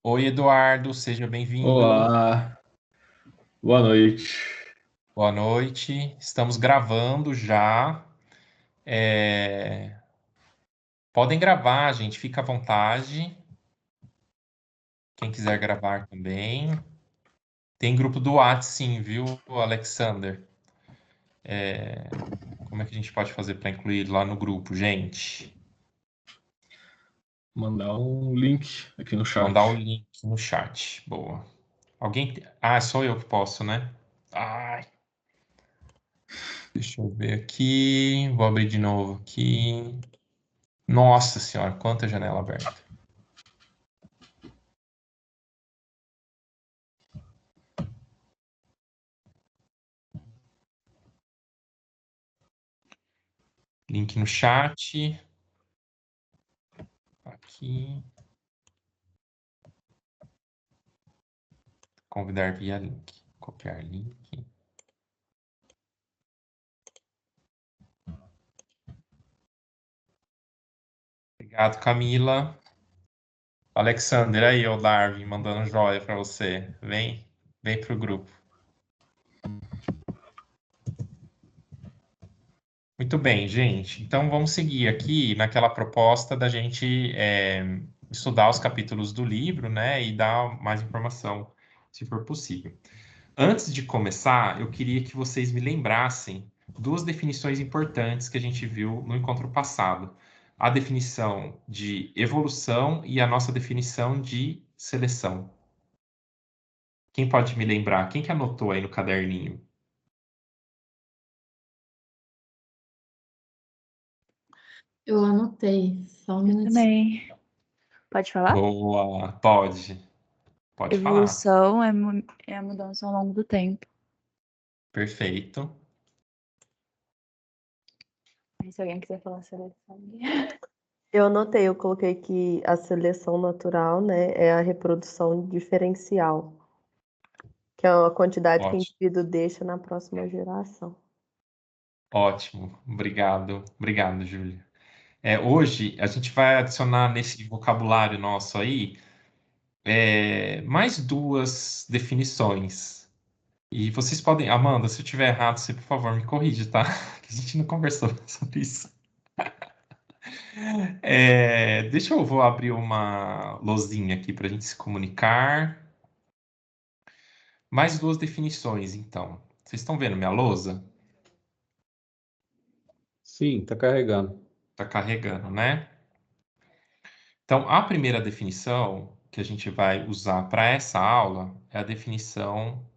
Oi, Eduardo, seja bem-vindo. Olá, boa noite. Boa noite. Estamos gravando já. É, Podem gravar, gente, fica à vontade. Quem quiser gravar também. Tem grupo do Whats, sim, viu, Alexander? Como é que a gente pode fazer para incluir lá no grupo, gente? Mandar um link aqui no Mandar o chat. link no chat. Boa. Ah, sou eu que posso, né? Ai, deixa eu ver aqui. Vou abrir de novo aqui. Nossa senhora, quanta janela aberta. Link no chat. Aqui. Convidar via link. Copiar link. Obrigado, Camila. Alexander, aí, o Darwin, mandando joia para você. Vem pro grupo. Muito bem, gente. Então vamos seguir aqui naquela proposta da gente estudar os capítulos do livro, né, e dar mais informação, se for possível. Antes de começar, eu queria que vocês me lembrassem duas definições importantes que a gente viu no encontro passado. A definição de evolução e a nossa definição de seleção. Quem pode me lembrar? Quem que anotou aí no caderninho? Eu anotei, só um minutinho. Também. Pode falar? Boa, pode. Pode falar. Evolução é a mudança ao longo do tempo. Perfeito. Aí, se alguém quiser falar seleção. Eu anotei, eu coloquei que a seleção natural, né, é a reprodução diferencial, que é a quantidade que o Ótimo. indivíduo deixa na próxima geração. Ótimo. Obrigado. Obrigado, Júlia. Hoje a gente vai adicionar nesse vocabulário nosso aí mais duas definições. E vocês podem, Amanda, se eu tiver errado, você por favor me corrige, tá? Que a gente não conversou sobre isso. Vou abrir uma lousinha aqui para a gente se comunicar. Mais duas definições, então. Vocês estão vendo minha lousa? Sim, tá carregando. Está carregando, né? Então, a primeira definição que a gente vai usar para essa aula é a definição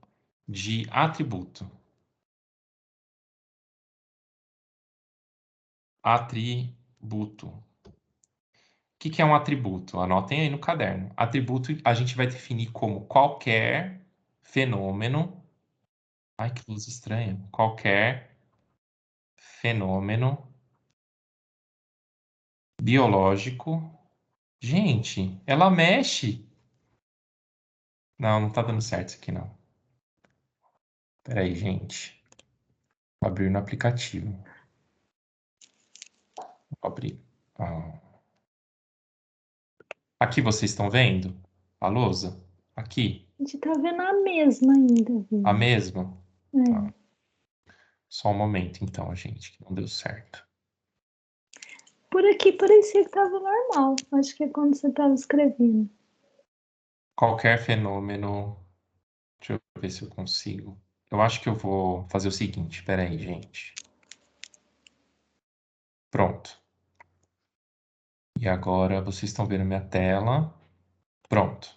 de atributo. Atributo. O que é um atributo? Anotem aí no caderno. Atributo a gente vai definir como qualquer fenômeno. Ai, que luz estranha. Qualquer fenômeno biológico. Gente, ela mexe. Não, não tá dando certo isso aqui, não. Peraí, gente. Vou abrir no aplicativo. Vou abrir. Ah. Aqui vocês estão vendo a lousa? Aqui, A gente tá vendo a mesma ainda, viu? a mesma? É. Tá. Só um momento, então, gente, que não deu certo. Por aqui parecia que tava normal. Acho que é quando você tava escrevendo. Qualquer fenômeno. Deixa eu ver se eu consigo. Eu acho que eu vou fazer o seguinte. Espera aí, gente. Pronto. E agora vocês estão vendo minha tela. Pronto.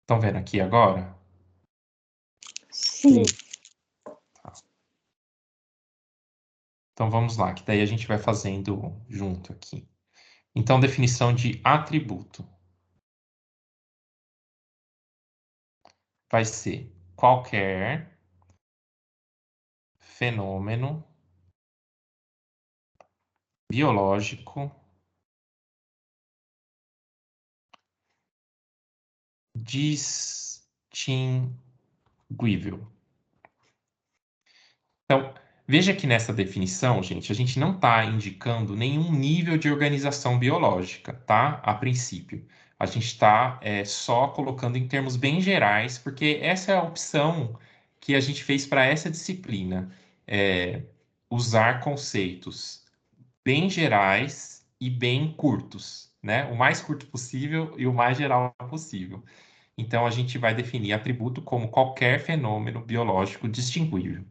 Estão vendo aqui agora? Sim. Então vamos lá, que daí a gente vai fazendo junto aqui. Então, definição de atributo vai ser qualquer fenômeno biológico distinguível. Então, veja que nessa definição, gente, a gente não está indicando nenhum nível de organização biológica, tá? A princípio. A gente está só colocando em termos bem gerais, porque essa é a opção que a gente fez para essa disciplina. Usar conceitos bem gerais e bem curtos, né? O mais curto possível e o mais geral possível. Então, a gente vai definir atributo como qualquer fenômeno biológico distinguível.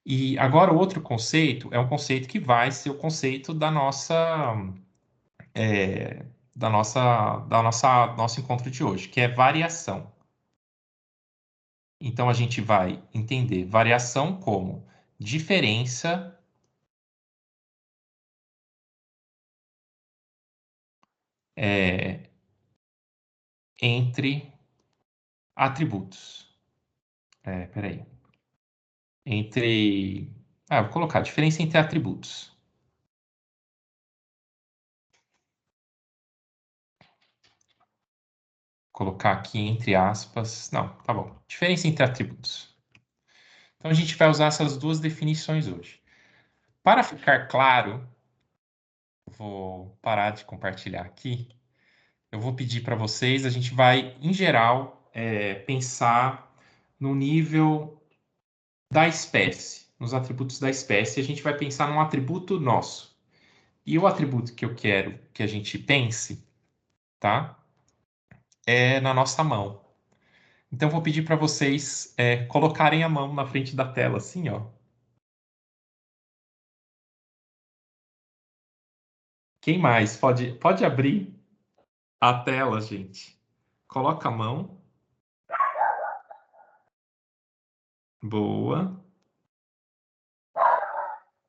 E agora, o outro conceito é um conceito que vai ser o conceito da nosso encontro de hoje, que é variação. Então, a gente vai entender variação como diferença entre atributos. Peraí. Vou colocar diferença entre atributos. Colocar aqui entre aspas. Não, tá bom. Diferença entre atributos. Então, a gente vai usar essas duas definições hoje. Para ficar claro, vou parar de compartilhar aqui. Eu vou pedir para vocês, a gente vai, em geral, pensar no nível da espécie, nos atributos da espécie. A gente vai pensar num atributo nosso. E o atributo que eu quero que a gente pense, tá? É na nossa mão. Então, vou pedir para vocês colocarem a mão na frente da tela, assim, ó. Quem mais? Pode abrir a tela, gente. Coloca a mão. Boa.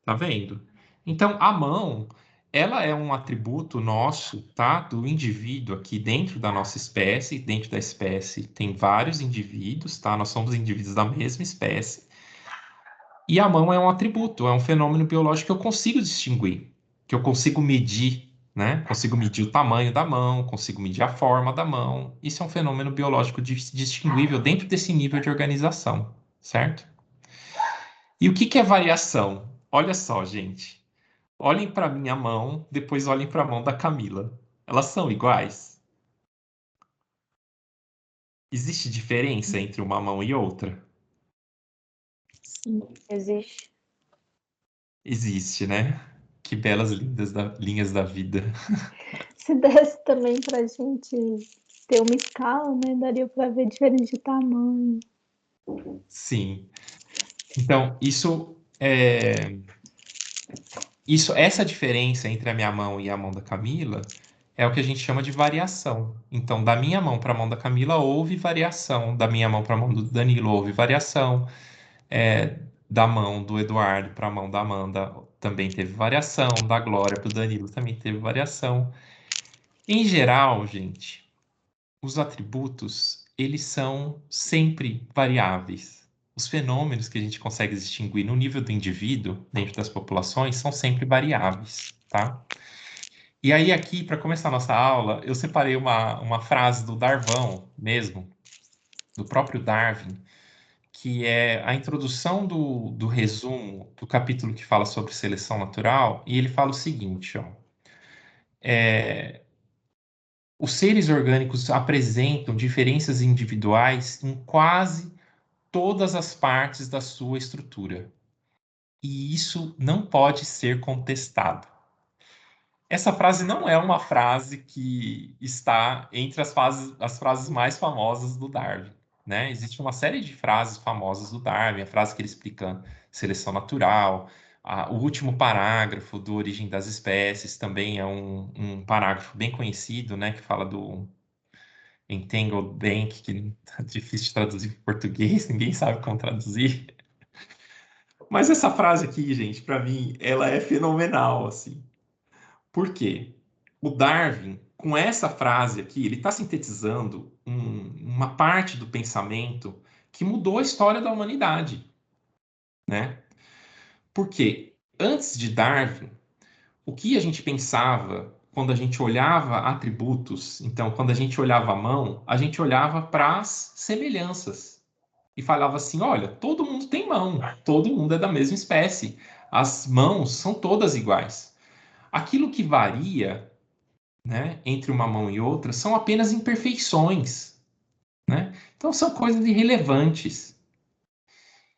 Tá vendo? Então, a mão, ela é um atributo nosso, tá? Do indivíduo aqui dentro da nossa espécie. Dentro da espécie tem vários indivíduos, tá? Nós somos indivíduos da mesma espécie. E a mão é um atributo, é um fenômeno biológico que eu consigo distinguir, que eu consigo medir, né? Consigo medir o tamanho da mão, consigo medir a forma da mão. Isso é um fenômeno biológico distinguível dentro desse nível de organização, certo? E o que é variação? Olha só, gente. Olhem para minha mão, depois olhem para a mão da Camila. Elas são iguais? Existe diferença entre uma mão e outra? Sim. Existe. Existe, né? Que belas linhas da vida. Se desse também pra gente ter uma escala, né? Daria pra ver diferente de tamanho. Sim. Então, essa diferença entre a minha mão e a mão da Camila é o que a gente chama de variação. Então, da minha mão para a mão da Camila houve variação, da minha mão para a mão do Danilo houve variação, da mão do Eduardo para a mão da Amanda também teve variação, da Glória para o Danilo também teve variação. Em geral, gente, os atributos, eles são sempre variáveis. Os fenômenos que a gente consegue distinguir no nível do indivíduo, dentro das populações, são sempre variáveis, tá? E aí, aqui, para começar a nossa aula, eu separei uma frase do Darwin mesmo, do próprio Darwin, que é a introdução do resumo do capítulo que fala sobre seleção natural, e ele fala o seguinte, ó. Os seres orgânicos apresentam diferenças individuais em quase todas as partes da sua estrutura. E isso não pode ser contestado. Essa frase não é uma frase que está entre as frases mais famosas do Darwin, né? Existe uma série de frases famosas do Darwin, a frase que ele explica seleção natural, o último parágrafo do Origem das Espécies também é um parágrafo bem conhecido, né? Que fala do Entangled Bank, que é difícil de traduzir para português, ninguém sabe como traduzir. Mas essa frase aqui, gente, para mim, ela é fenomenal, assim. Por quê? O Darwin, com essa frase aqui, ele está sintetizando uma parte do pensamento que mudou a história da humanidade, né? Porque antes de Darwin, o que a gente pensava quando a gente olhava atributos, então, quando a gente olhava a mão, a gente olhava para as semelhanças e falava assim: olha, todo mundo tem mão, todo mundo é da mesma espécie, as mãos são todas iguais. Aquilo que varia né, entre uma mão e outra são apenas imperfeições, né? Então são coisas irrelevantes.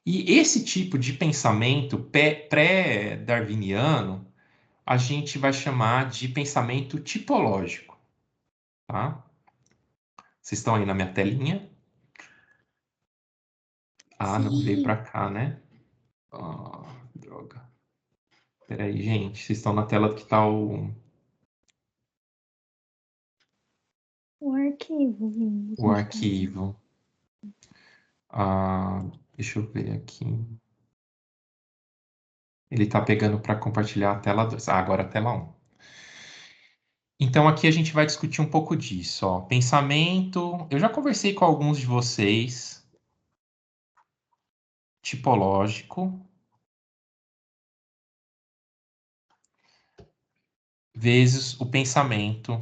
E esse tipo de pensamento pré-darwiniano a gente vai chamar de pensamento tipológico, tá? Vocês estão aí na minha telinha? Ah, não, veio para cá, né? Ah, droga. Peraí, gente, vocês estão na tela que tá O arquivo, Vinícius, o a gente tá vendo. arquivo. Ah, deixa eu ver aqui. Ele está pegando para compartilhar a tela 2. Ah, agora a tela 1. Então, aqui a gente vai discutir um pouco disso, ó. Pensamento. Eu já conversei com alguns de vocês. Tipológico. Vezes o pensamento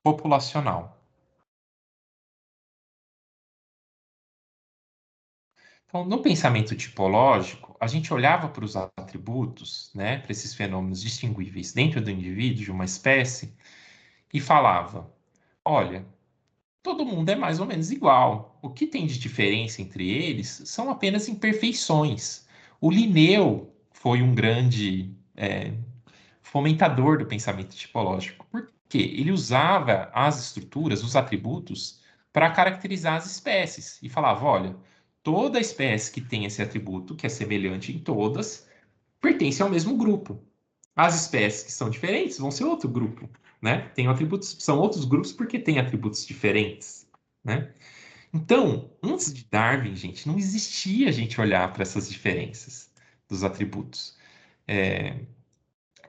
populacional. Então, no pensamento tipológico, a gente olhava para os atributos, né, para esses fenômenos distinguíveis dentro do indivíduo, de uma espécie, e falava: olha, todo mundo é mais ou menos igual. O que tem de diferença entre eles são apenas imperfeições. O Linneu foi um grande fomentador do pensamento tipológico, porque ele usava as estruturas, os atributos, para caracterizar as espécies e falava: olha, toda espécie que tem esse atributo, que é semelhante em todas, pertence ao mesmo grupo. As espécies que são diferentes vão ser outro grupo, né? Tem atributos, são outros grupos porque têm atributos diferentes, né? Então, antes de Darwin, gente, não existia a gente olhar para essas diferenças dos atributos.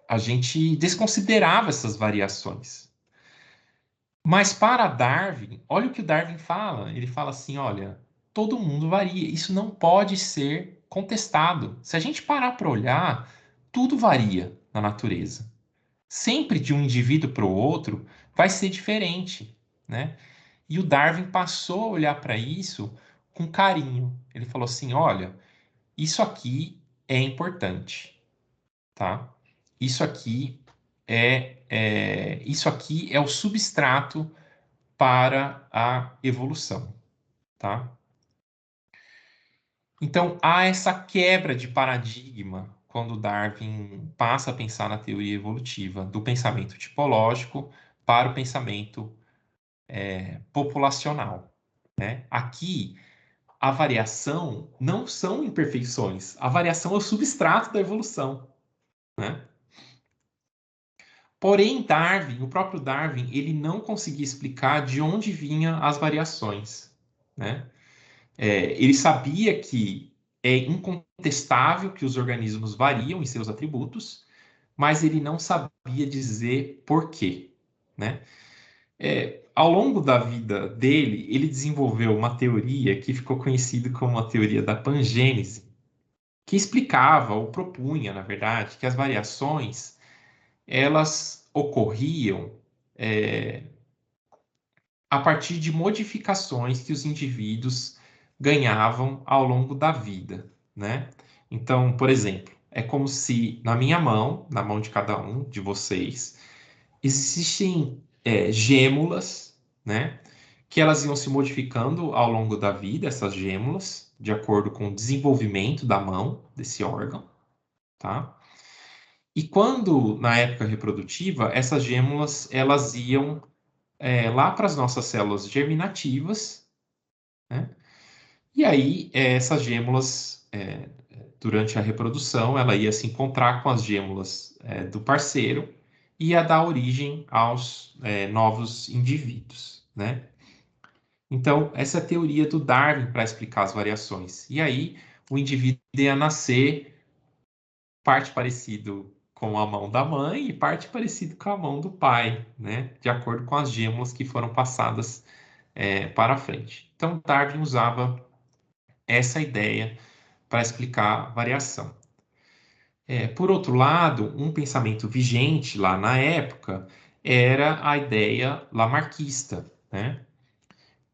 A gente desconsiderava essas variações. Mas para Darwin, olha o que o Darwin fala. Ele fala assim: olha, todo mundo varia. Isso não pode ser contestado. Se a gente parar para olhar, tudo varia na natureza. Sempre de um indivíduo para o outro vai ser diferente, né? E o Darwin passou a olhar para isso com carinho. Ele falou assim: olha, isso aqui é importante, tá? Isso aqui isso aqui é o substrato para a evolução, tá? Então há essa quebra de paradigma quando Darwin passa a pensar na teoria evolutiva do pensamento tipológico para o pensamento populacional, né? Aqui a variação não são imperfeições, a variação é o substrato da evolução, né? Porém, Darwin, o próprio Darwin, ele não conseguia explicar de onde vinham as variações, né? Ele sabia que é incontestável que os organismos variam em seus atributos, mas ele não sabia dizer por quê, né? Ao longo da vida dele, ele desenvolveu uma teoria que ficou conhecida como a teoria da pangênese, que explicava ou propunha, na verdade, que as variações elas ocorriam a partir de modificações que os indivíduos ganhavam ao longo da vida, né? Então, por exemplo, é como se na minha mão, na mão de cada um de vocês, existem gêmulas, né? Que elas iam se modificando ao longo da vida, essas gêmulas, de acordo com o desenvolvimento da mão, desse órgão, tá? E quando, na época reprodutiva, essas gêmulas, elas iam lá para as nossas células germinativas, né? E aí, essas gêmulas, durante a reprodução, ela ia se encontrar com as gêmulas do parceiro e ia dar origem aos novos indivíduos, né? Então, essa é a teoria do Darwin para explicar as variações. E aí, o indivíduo ia nascer parte parecido com a mão da mãe e parte parecido com a mão do pai, né? De acordo com as gêmulas que foram passadas para frente. Então, Darwin usava essa ideia para explicar variação. Por outro lado, um pensamento vigente lá na época era a ideia lamarquista, né?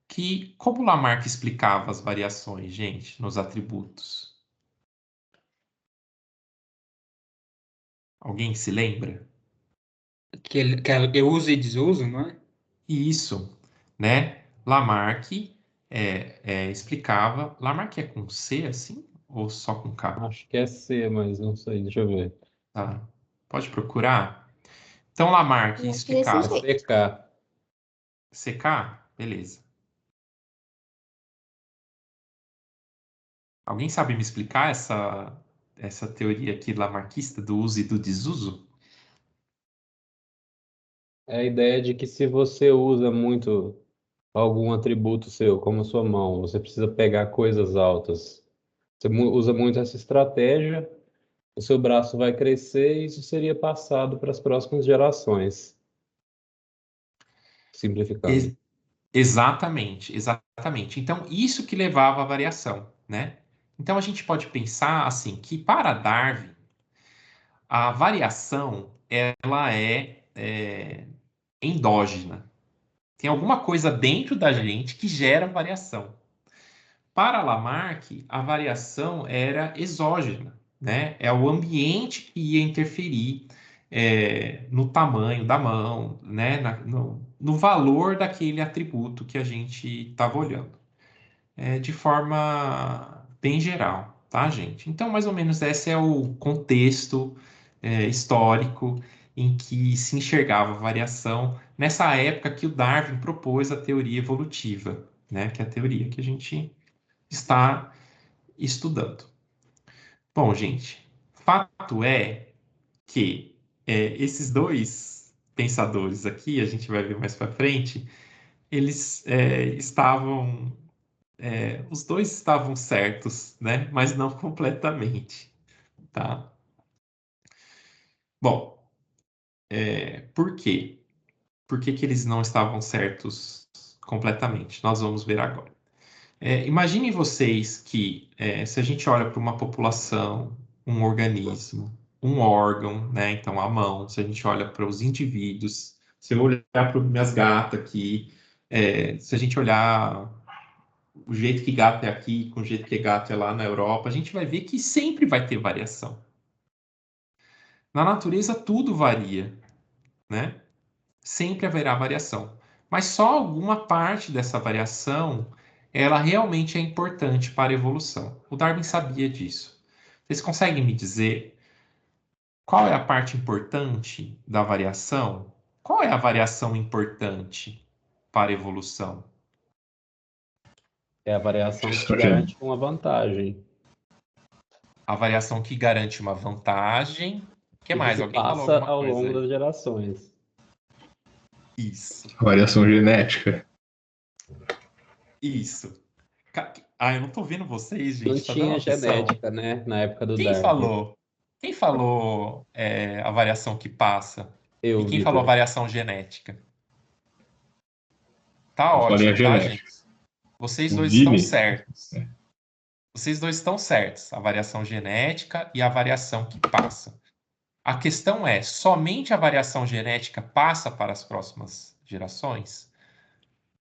Que, como Lamarck explicava as variações, gente, nos atributos? Alguém se lembra? Eu uso e desuso, não é? Isso, né? Lamarck explicava. Lamarck é com C assim? Ou só com K? Acho que é C, mas não sei, deixa eu ver. Tá. Pode procurar. Então, Lamarck Desse É explicava. jeito. CK. CK? Beleza. Alguém sabe me explicar essa teoria aqui lamarquista do uso e do desuso? É a ideia de que se você usa muito algum atributo seu, como sua mão, você precisa pegar coisas altas. Você usa muito essa estratégia, o seu braço vai crescer e isso seria passado para as próximas gerações. Simplificando. Ex- Exatamente, exatamente. Então, isso que levava à variação, né? Então, a gente pode pensar assim que para Darwin, a variação ela é endógena. Tem alguma coisa dentro da gente que gera variação. Para Lamarck, a variação era exógena, né? É o ambiente que ia interferir no tamanho da mão, né? No valor daquele atributo que a gente estava olhando, de forma bem geral, tá, gente? Então, mais ou menos, esse é o contexto histórico em que se enxergava a variação nessa época que o Darwin propôs a teoria evolutiva, né? Que é a teoria que a gente está estudando. Bom, gente, fato é que esses dois pensadores aqui, a gente vai ver mais para frente, eles os dois estavam certos, né? Mas não completamente, tá? Bom, por quê? Por que que eles não estavam certos completamente? Nós vamos ver agora. Imaginem vocês que, se a gente olha para uma população, um organismo, um órgão, né? Então, a mão, se a gente olha para os indivíduos, se eu olhar para minhas gatas aqui, se a gente olhar o jeito que gato é aqui, com o jeito que gato é lá na Europa, a gente vai ver que sempre vai ter variação. Na natureza, tudo varia, né? Sempre haverá variação. Mas só alguma parte dessa variação, ela realmente é importante para a evolução. O Darwin sabia disso. Vocês conseguem me dizer qual é a parte importante da variação? Qual é a variação importante para a evolução? É a variação que Questão garante uma vantagem. A variação que garante uma vantagem. O que E que mais? se Alguém falou passa alguma ao coisa longo aí? das gerações. Isso, variação genética. isso. Eu não tô vendo vocês, Não gente. Tá dando tinha aflição. genética, né, na época do Quem Darwin. falou? Quem falou a variação que passa? E Eu, quem falou a Vitor. variação genética? Tá Eu falei a ótimo, tá, genética. gente? Vocês O dois estão Vini, certos. Vocês dois estão certos. A variação genética e a variação que passa. A questão é, somente a variação genética passa para as próximas gerações?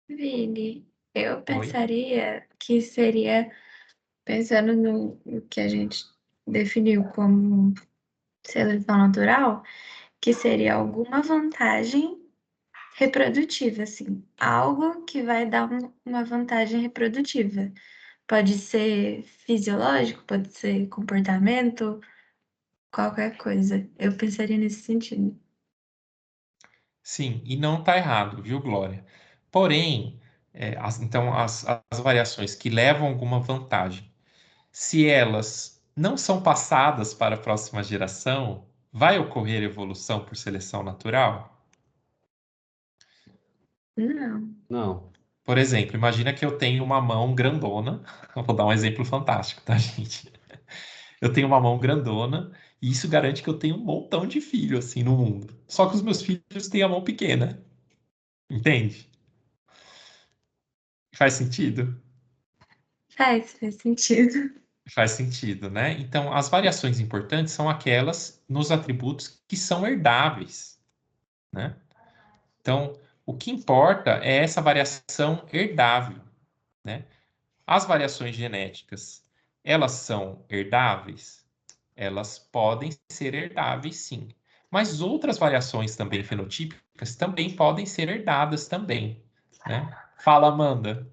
Vini, eu Oi? pensaria que seria, pensando no que a gente definiu como seleção natural, que seria alguma vantagem reprodutiva, assim, algo que vai dar uma vantagem reprodutiva. Pode ser fisiológico, pode ser comportamento, qualquer coisa. Eu pensaria nesse sentido. Sim, e não está errado, viu, Glória? Porém, então, as variações que levam alguma vantagem, se elas não são passadas para a próxima geração, vai ocorrer evolução por seleção natural? Não. Não. Por exemplo, imagina que eu tenho uma mão grandona. Eu vou dar um exemplo fantástico, tá, gente? Eu tenho uma mão grandona e isso garante que eu tenho um montão de filhos assim no mundo. Só que os meus filhos têm a mão pequena. Entende? Faz sentido? Faz sentido. Faz sentido, né? Então, as variações importantes são aquelas nos atributos que são herdáveis, né? Então, o que importa é essa variação herdável, né? As variações genéticas, elas são herdáveis? elas podem ser herdáveis, sim. Mas outras variações também fenotípicas também podem ser herdadas também, né? Fala, Amanda.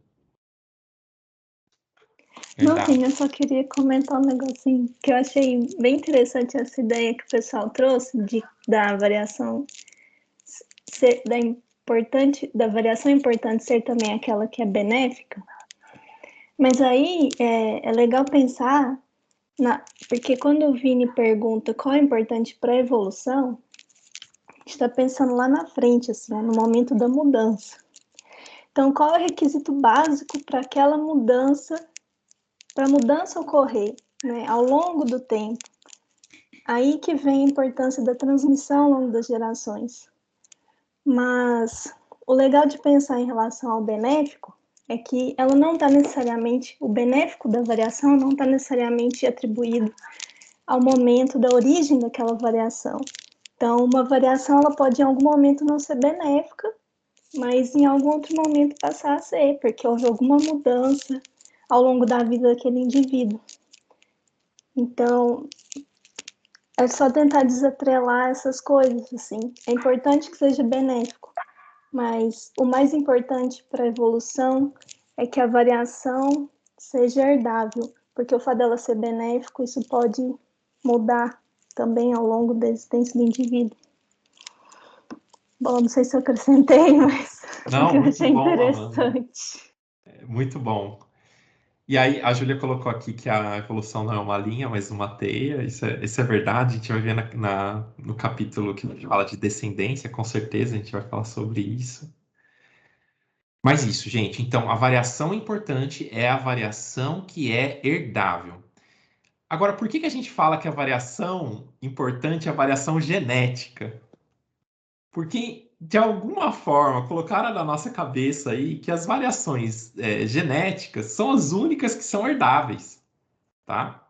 Não, Herdada. sim, eu só queria comentar um negocinho que eu achei bem interessante essa ideia que o pessoal trouxe da variação da variação importante ser também aquela que é benéfica. Mas aí é legal pensar porque quando o Vini pergunta qual é importante para a evolução, a gente está pensando lá na frente, assim, no momento da mudança. Então, qual é o requisito básico para aquela mudança, para a mudança ocorrer, né, ao longo do tempo? Aí que vem a importância da transmissão ao longo das gerações. Mas o legal de pensar em relação ao benéfico é que ela não está necessariamente, o benéfico da variação não está necessariamente atribuído ao momento da origem daquela variação. Então, uma variação ela pode em algum momento não ser benéfica, mas em algum outro momento passar a ser, porque houve alguma mudança ao longo da vida daquele indivíduo. Então, é só tentar desatrelar essas coisas, assim. É importante que seja benéfico, mas o mais importante para a evolução é que a variação seja herdável, porque o fato dela ser benéfico, isso pode mudar também ao longo da existência do indivíduo. Bom, não sei se eu acrescentei, mas Não, eu muito achei bom, Amanda. interessante. Muito bom. E aí, a Júlia colocou aqui que a evolução não é uma linha, mas uma teia. Isso é verdade. A gente vai ver no capítulo que a gente fala de descendência, com certeza a gente vai falar sobre isso. Mas isso, gente. Então, a variação importante é a variação que é herdável. Agora, por que a gente fala que a variação importante é a variação genética? Porque, de alguma forma, colocaram na nossa cabeça aí que as variações genéticas são as únicas que são herdáveis, tá?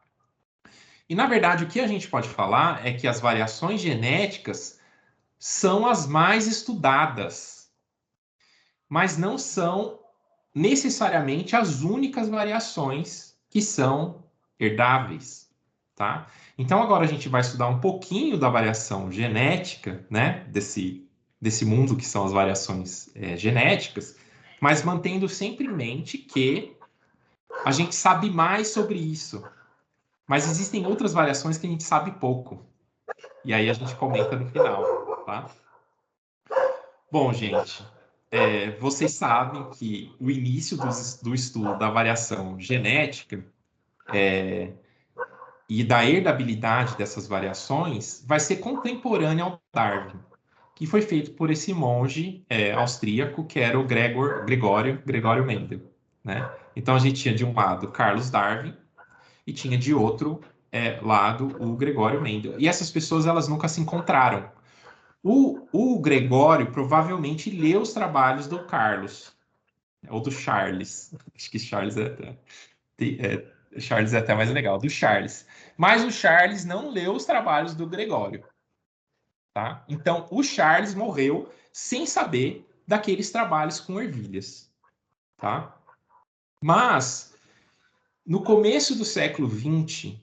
E, na verdade, o que a gente pode falar é que as variações genéticas são as mais estudadas, mas não são necessariamente as únicas variações que são herdáveis, tá? Então, agora a gente vai estudar um pouquinho da variação genética, né? Desse mundo que são as variações genéticas, mas mantendo sempre em mente que a gente sabe mais sobre isso. Mas existem outras variações que a gente sabe pouco. E aí a gente comenta no final, tá? Bom, gente, vocês sabem que o início do estudo da variação genética e da herdabilidade dessas variações vai ser contemporâneo ao Darwin, que foi feito por esse monge austríaco que era o Gregório Mendel, né? Então a gente tinha de um lado Carlos Darwin e tinha de outro lado o Gregório Mendel. E essas pessoas elas nunca se encontraram. O Gregório provavelmente leu os trabalhos do Carlos, ou do Charles. Acho que Charles é até mais legal, do Charles. Mas o Charles não leu os trabalhos do Gregório, tá? Então, o Charles morreu sem saber daqueles trabalhos com ervilhas, tá? Mas, no começo do século XX,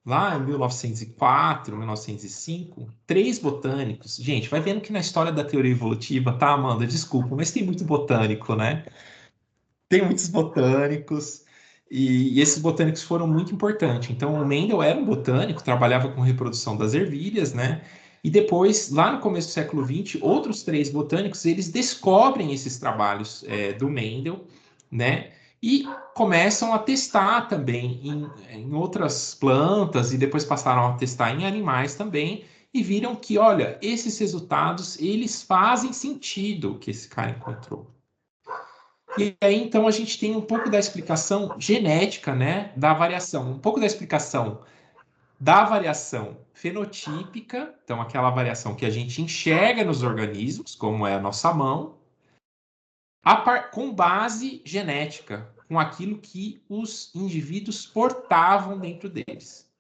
lá em 1904, 1905, três botânicos... Gente, vai vendo que na história da teoria evolutiva, tá, Amanda? Desculpa, mas tem muito botânico, né? Tem muitos botânicos, e esses botânicos foram muito importantes. Então, o Mendel era um botânico, trabalhava com reprodução das ervilhas, né? E depois, lá no começo do século XX, outros três botânicos, eles descobrem esses trabalhos do Mendel, né? E começam a testar também em outras plantas, e depois passaram a testar em animais também, e viram que, olha, esses resultados, eles fazem sentido que esse cara encontrou. E aí, então, a gente tem um pouco da explicação genética, né, da variação, um pouco da explicação da variação fenotípica, então aquela variação que a gente enxerga nos organismos, como é a nossa mão, com base genética, com aquilo que os indivíduos portavam dentro deles.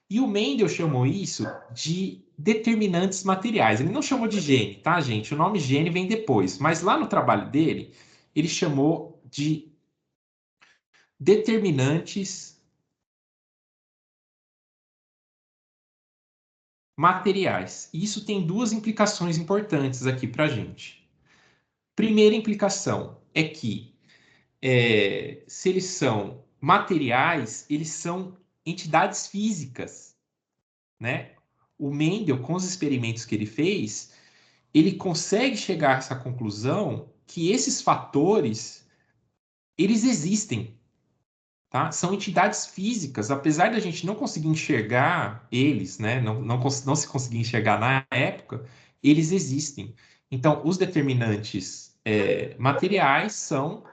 E o Mendel chamou isso de determinantes materiais. Ele não chamou de gene, tá, gente? O nome gene vem depois, mas lá no trabalho dele, ele chamou de determinantes materiais. E isso tem duas implicações importantes aqui para a gente. Primeira implicação é que se eles são materiais, eles são entidades físicas, né? O Mendel, com os experimentos que ele fez, ele consegue chegar a essa conclusão que esses fatores, eles existem, tá? São entidades físicas, apesar da gente não conseguir enxergar eles, né? Não se conseguir enxergar na época, eles existem. Então, os determinantes materiais são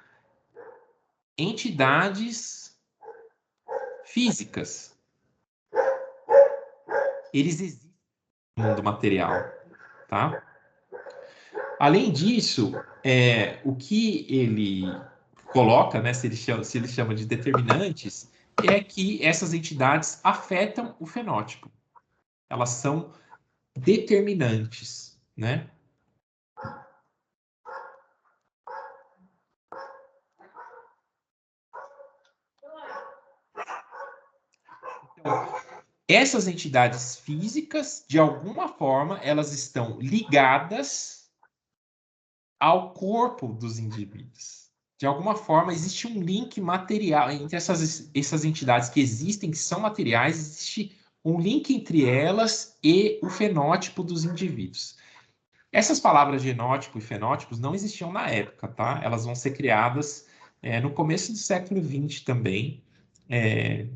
entidades físicas. Eles existem no mundo material, tá? Além disso, o que ele coloca, né, se ele chama de determinantes, é que essas entidades afetam o fenótipo. Elas são determinantes, né? Então, essas entidades físicas, de alguma forma, elas estão ligadas ao corpo dos indivíduos. De alguma forma, existe um link material entre essas entidades que existem, que são materiais, existe um link entre elas e o fenótipo dos indivíduos. Essas palavras genótipo e fenótipos não existiam na época, tá? Elas vão ser criadas no começo do século XX também,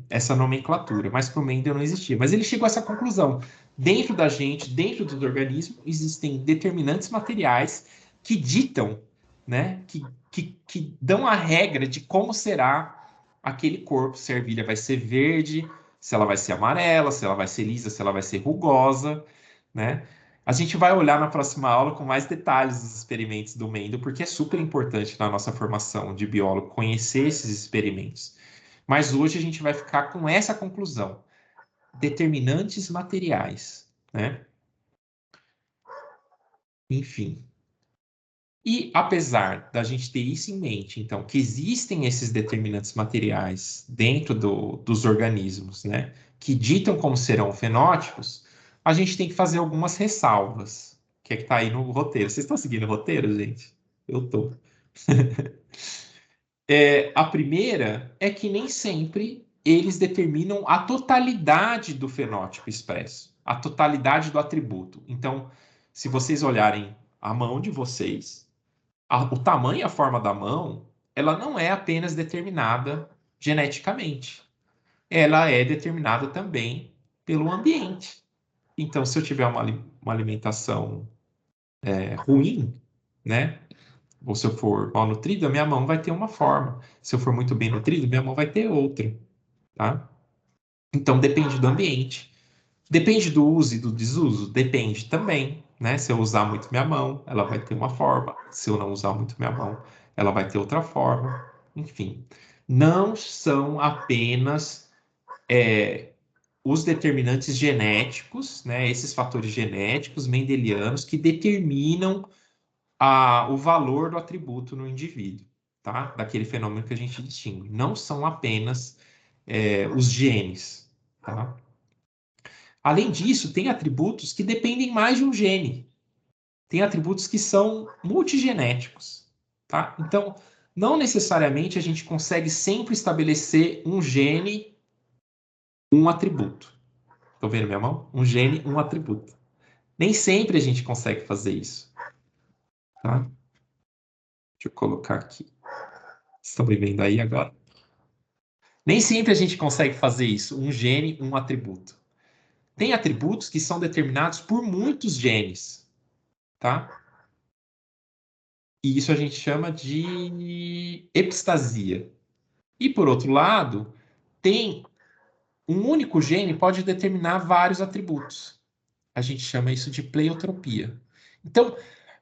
essa nomenclatura, mas para o Mendel não existia. Mas ele chegou a essa conclusão. Dentro da gente, dentro do organismo, existem determinantes materiais que ditam, né? Que dão a regra de como será aquele corpo, se a ervilha vai ser verde, se ela vai ser amarela, se ela vai ser lisa, se ela vai ser rugosa, né? A gente vai olhar na próxima aula com mais detalhes dos experimentos do Mendel, porque é super importante na nossa formação de biólogo conhecer esses experimentos. Mas hoje a gente vai ficar com essa conclusão: determinantes materiais, né? Enfim. E apesar da gente ter isso em mente, então, que existem esses determinantes materiais dentro dos organismos, né, que ditam como serão fenótipos, a gente tem que fazer algumas ressalvas, que é que está aí no roteiro. Vocês estão seguindo o roteiro, gente? Eu tô. A primeira é que nem sempre eles determinam a totalidade do fenótipo expresso, a totalidade do atributo. Então, se vocês olharem a mão de vocês, o tamanho e a forma da mão, ela não é apenas determinada geneticamente. Ela é determinada também pelo ambiente. Então, se eu tiver uma alimentação ruim, né? Ou se eu for mal nutrido, a minha mão vai ter uma forma. Se eu for muito bem nutrido, minha mão vai ter outra, tá? Então, depende do ambiente. Depende do uso e do desuso? Depende também, né? Se eu usar muito minha mão, ela vai ter uma forma. Se eu não usar muito minha mão, ela vai ter outra forma. Enfim, não são apenas os determinantes genéticos, né? Esses fatores genéticos mendelianos que determinam o valor do atributo no indivíduo, tá? Daquele fenômeno que a gente distingue. Não são apenas os genes, tá? Além disso, tem atributos que dependem mais de um gene. Tem atributos que são multigenéticos, tá? Então, não necessariamente a gente consegue sempre estabelecer um gene, um atributo. Estão vendo minha mão? Um gene, um atributo. Nem sempre a gente consegue fazer isso, tá? Deixa eu colocar aqui. Estão me vendo aí agora? Nem sempre a gente consegue fazer isso, um gene, um atributo. Tem atributos que são determinados por muitos genes, tá? E isso a gente chama de epistasia. E por outro lado, tem um único gene pode determinar vários atributos. A gente chama isso de pleiotropia. Então,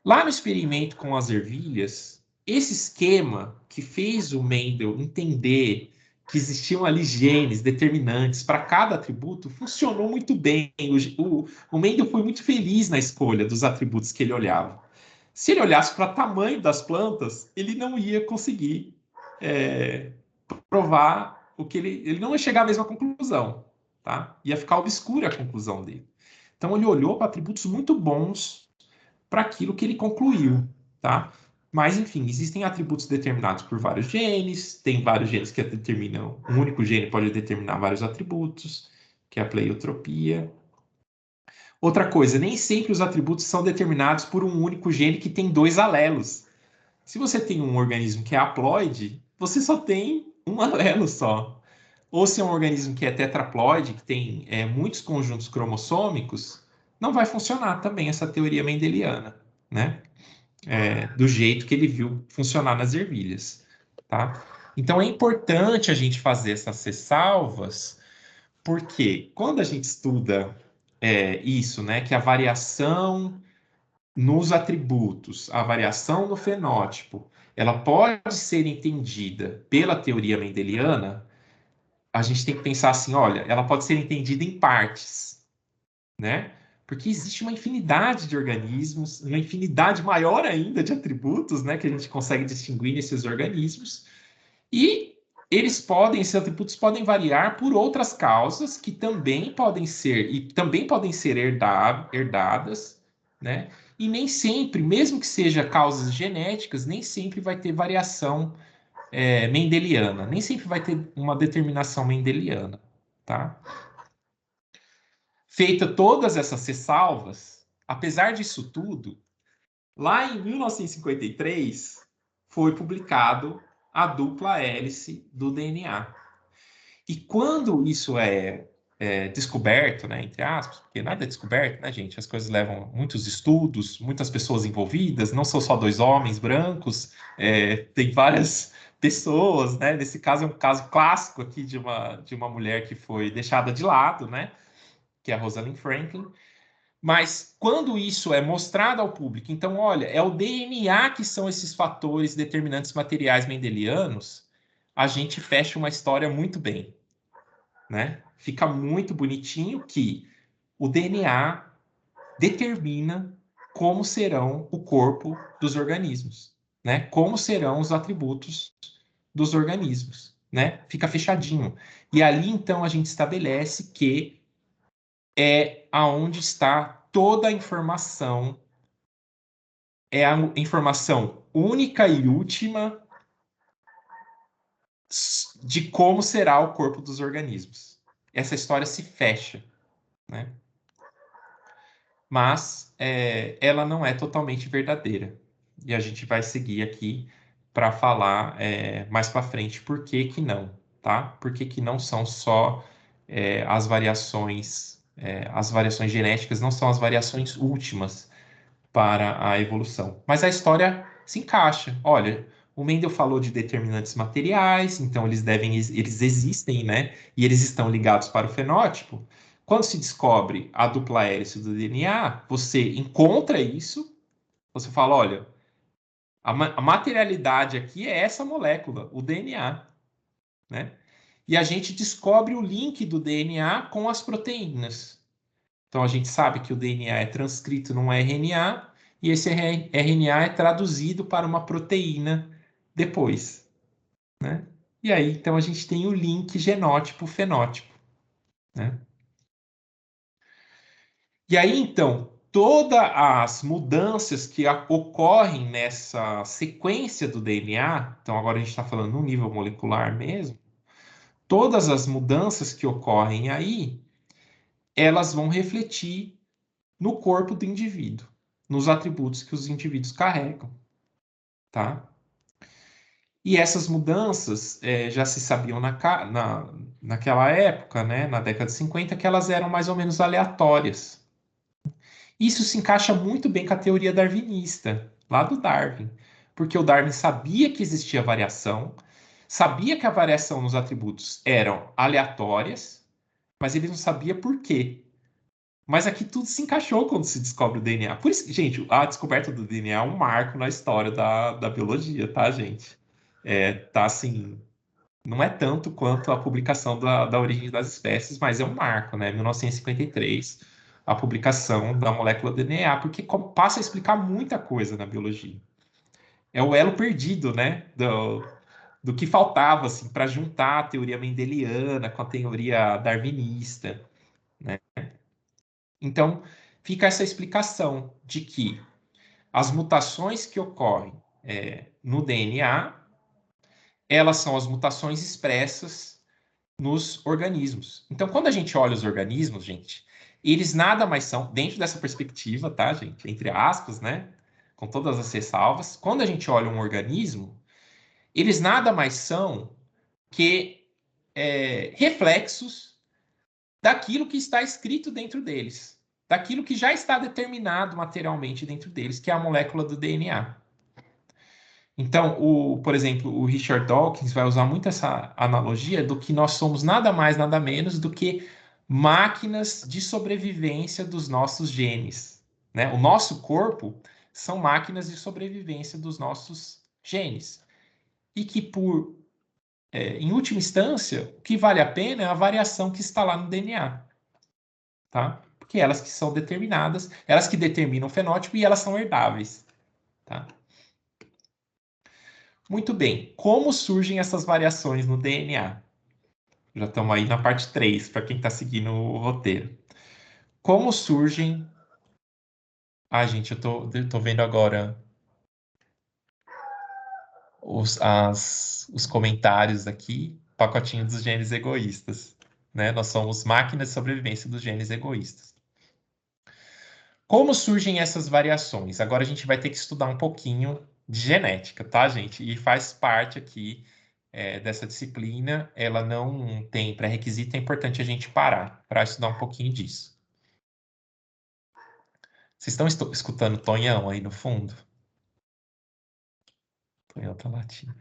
lá no experimento com as ervilhas, esse esquema que fez o Mendel entender que existiam ali genes determinantes para cada atributo funcionou muito bem. O Mendel foi muito feliz na escolha dos atributos que ele olhava. Se ele olhasse para o tamanho das plantas, ele não ia conseguir provar o que ele não ia chegar à mesma conclusão, tá? Ia ficar obscura a conclusão dele. Então, ele olhou para atributos muito bons para aquilo que ele concluiu, tá? Mas, enfim, existem atributos determinados por vários genes, tem vários genes que determinam, um único gene pode determinar vários atributos, que é a pleiotropia. Outra coisa, nem sempre os atributos são determinados por um único gene que tem 2 alelos. Se você tem um organismo que é haploide, você só tem um alelo só. Ou se é um organismo que é tetraploide, que tem muitos conjuntos cromossômicos, não vai funcionar também essa teoria mendeliana, né? Do jeito que ele viu funcionar nas ervilhas, tá? Então é importante a gente fazer essas ressalvas, porque quando a gente estuda isso, né, que a variação nos atributos, a variação no fenótipo, ela pode ser entendida pela teoria mendeliana, a gente tem que pensar assim, olha, ela pode ser entendida em partes, né? Porque existe uma infinidade de organismos, uma infinidade maior ainda de atributos, né, que a gente consegue distinguir nesses organismos, e esses atributos podem variar por outras causas que também podem ser herdadas, né? E nem sempre, mesmo que seja causas genéticas, nem sempre vai ter variação mendeliana, nem sempre vai ter uma determinação mendeliana, tá? Feita todas essas ressalvas, apesar disso tudo, lá em 1953 foi publicado a dupla hélice do DNA. E quando isso é descoberto, né, entre aspas, porque nada é descoberto, né, gente? As coisas levam muitos estudos, muitas pessoas envolvidas, não são só 2 homens brancos, tem várias pessoas, né? Nesse caso é um caso clássico aqui de uma mulher que foi deixada de lado, né? Que é a Rosalind Franklin. Mas quando isso é mostrado ao público, então, olha, é o DNA que são esses fatores determinantes materiais mendelianos, a gente fecha uma história muito bem, né? Fica muito bonitinho que o DNA determina como serão o corpo dos organismos, né? Como serão os atributos dos organismos, né? Fica fechadinho. E ali, então, a gente estabelece que é aonde está toda a informação, é a informação única e última de como será o corpo dos organismos. Essa história se fecha, né? Mas ela não é totalmente verdadeira. E a gente vai seguir aqui para falar mais para frente por que que não, tá? Por que que não são só as variações genéticas, não são as variações últimas para a evolução. Mas a história se encaixa. Olha, o Mendel falou de determinantes materiais, então eles existem, né? E eles estão ligados para o fenótipo. Quando se descobre a dupla hélice do DNA, você encontra isso, você fala, olha, a materialidade aqui é essa molécula, o DNA, né? E a gente descobre o link do DNA com as proteínas. Então a gente sabe que o DNA é transcrito num RNA e esse RNA é traduzido para uma proteína depois, né? E aí, então a gente tem o link genótipo-fenótipo, né? E aí, então, todas as mudanças que ocorrem nessa sequência do DNA, então agora a gente está falando no nível molecular mesmo, todas as mudanças que ocorrem aí, elas vão refletir no corpo do indivíduo, nos atributos que os indivíduos carregam, tá? E essas mudanças já se sabiam naquela época, né, na década de 50, que elas eram mais ou menos aleatórias. Isso se encaixa muito bem com a teoria darwinista, lá do Darwin, porque o Darwin sabia que existia variação, sabia que a variação nos atributos eram aleatórias, mas ele não sabia por quê. Mas aqui tudo se encaixou quando se descobre o DNA. Por isso, gente, a descoberta do DNA é um marco na história da biologia, tá, gente? Tá assim, não é tanto quanto a publicação da origem das espécies, mas é um marco, né? 1953, a publicação da molécula DNA, porque passa a explicar muita coisa na biologia. É o elo perdido, né? Do que faltava, assim, para juntar a teoria mendeliana com a teoria darwinista, né? Então, fica essa explicação de que as mutações que ocorrem no DNA, elas são as mutações expressas nos organismos. Então, quando a gente olha os organismos, gente, eles nada mais são, dentro dessa perspectiva, tá, gente? Entre aspas, né? Com todas as ressalvas, quando a gente olha um organismo, eles nada mais são que reflexos daquilo que está escrito dentro deles, daquilo que já está determinado materialmente dentro deles, que é a molécula do DNA. Então, por exemplo, o Richard Dawkins vai usar muito essa analogia do que nós somos nada mais, nada menos do que máquinas de sobrevivência dos nossos genes, né? O nosso corpo são máquinas de sobrevivência dos nossos genes. E que, em última instância, o que vale a pena é a variação que está lá no DNA, tá? Porque elas que são determinadas, elas que determinam o fenótipo e elas são herdáveis, tá? Muito bem. Como surgem essas variações no DNA? Já estamos aí na parte 3, para quem está seguindo o roteiro. Como surgem... Ah, gente, eu tô vendo agora os comentários aqui. Pacotinho dos genes egoístas, né? Nós somos máquinas de sobrevivência dos genes egoístas. Como surgem essas variações? Agora a gente vai ter que estudar um pouquinho de genética, tá, gente? E faz parte aqui dessa disciplina, ela não tem pré-requisito, é importante a gente parar para estudar um pouquinho disso. Vocês estão escutando o Tonhão aí no fundo? Tonhão tá latindo.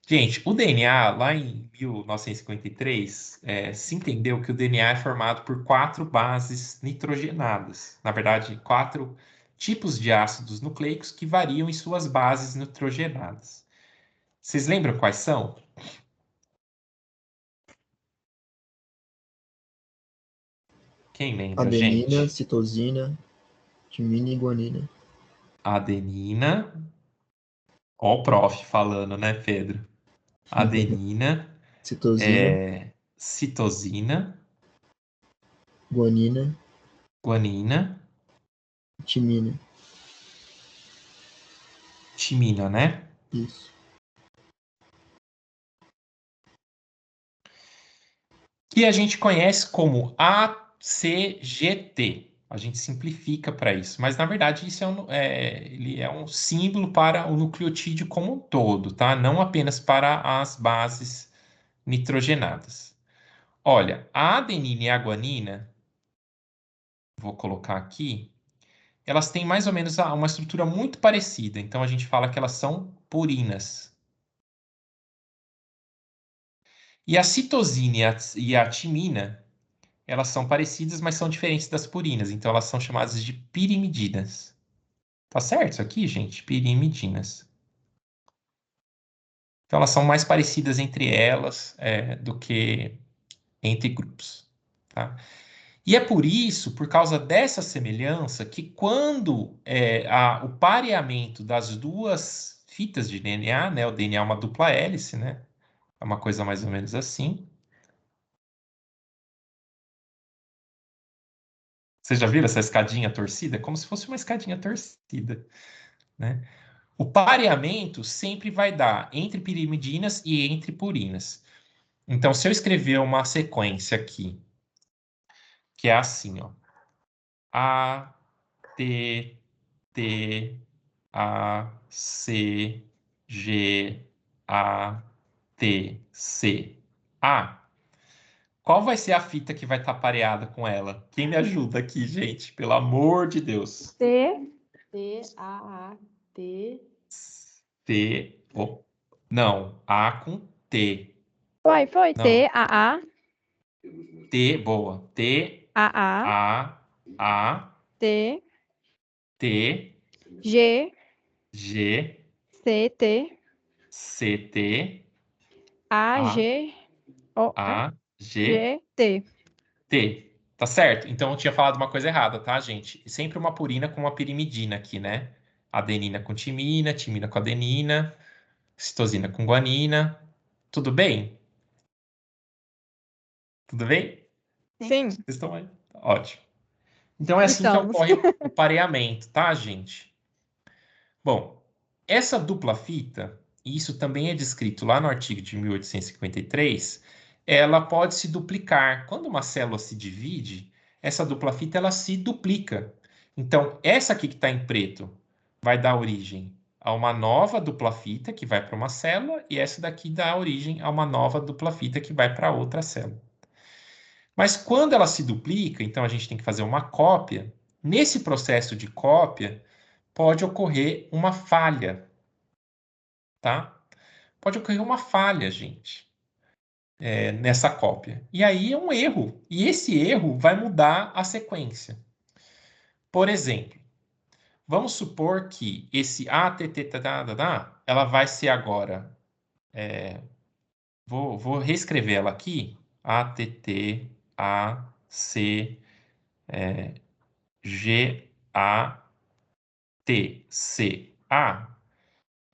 Gente, o DNA, lá em 1953, se entendeu que o DNA é formado por 4 bases nitrogenadas. Na verdade, 4 tipos de ácidos nucleicos que variam em suas bases nitrogenadas. Vocês lembram quais são? Quem lembra, Adenina, gente? citosina, timina e guanina. Adenina. Ó o prof falando, né, Pedro? Adenina, Citosina, citosina, guanina, guanina, timina. timina, né? Isso. Que a gente conhece como ACGT. A gente simplifica para isso, mas na verdade isso ele é um símbolo para o nucleotídeo como um todo, tá? Não apenas para as bases nitrogenadas. Olha, a adenina e a guanina, vou colocar aqui, elas têm mais ou menos uma estrutura muito parecida, então a gente fala que elas são purinas. E a citosina e a timina, elas são parecidas, mas são diferentes das purinas. Então, elas são chamadas de pirimidinas. Tá certo isso aqui, gente? Pirimidinas. Então, elas são mais parecidas entre elas do que entre grupos. Tá? E é por isso, por causa dessa semelhança, que quando o pareamento das duas fitas de DNA, né? O DNA é uma dupla hélice, né? É uma coisa mais ou menos assim. Vocês já viram essa escadinha torcida? É como se fosse uma escadinha torcida, né? O pareamento sempre vai dar entre pirimidinas e entre purinas. Então, se eu escrever uma sequência aqui, que é assim, ó. A, T, T, A, C, G, A, T, C, A. Qual vai ser a fita que vai estar pareada com ela? Quem me ajuda aqui, gente? Pelo amor de Deus. T, T-A-A-T. T. Não, A com T. Foi. Não. T-A-A, T, boa. T, A-A, A, A, T, T, G, G, C-T, C, T, A-G, O-A, A, G, G-T. T. Tá certo? Então eu tinha falado uma coisa errada, tá, gente? Sempre uma purina com uma pirimidina aqui, né? Adenina com timina, timina com adenina, citosina com guanina. Tudo bem? Tudo bem? Sim. Vocês estão aí? Ótimo. Então, é assim que Estamos. ocorre o pareamento, tá, gente? Bom, essa dupla fita, e isso também é descrito lá no artigo de 1853, ela pode se duplicar. Quando uma célula se divide, essa dupla fita ela se duplica. Então, essa aqui que está em preto vai dar origem a uma nova dupla fita que vai para uma célula, e essa daqui dá origem a uma nova dupla fita que vai para outra célula. Mas quando ela se duplica, então a gente tem que fazer uma cópia. Nesse processo de cópia, pode ocorrer uma falha, tá? Pode ocorrer uma falha, gente, nessa cópia. E aí é um erro. E esse erro vai mudar a sequência. Por exemplo, vamos supor que esse ATT, ela vai ser agora... vou reescrever ela aqui. ATT, A, C, G, A, T, C, A.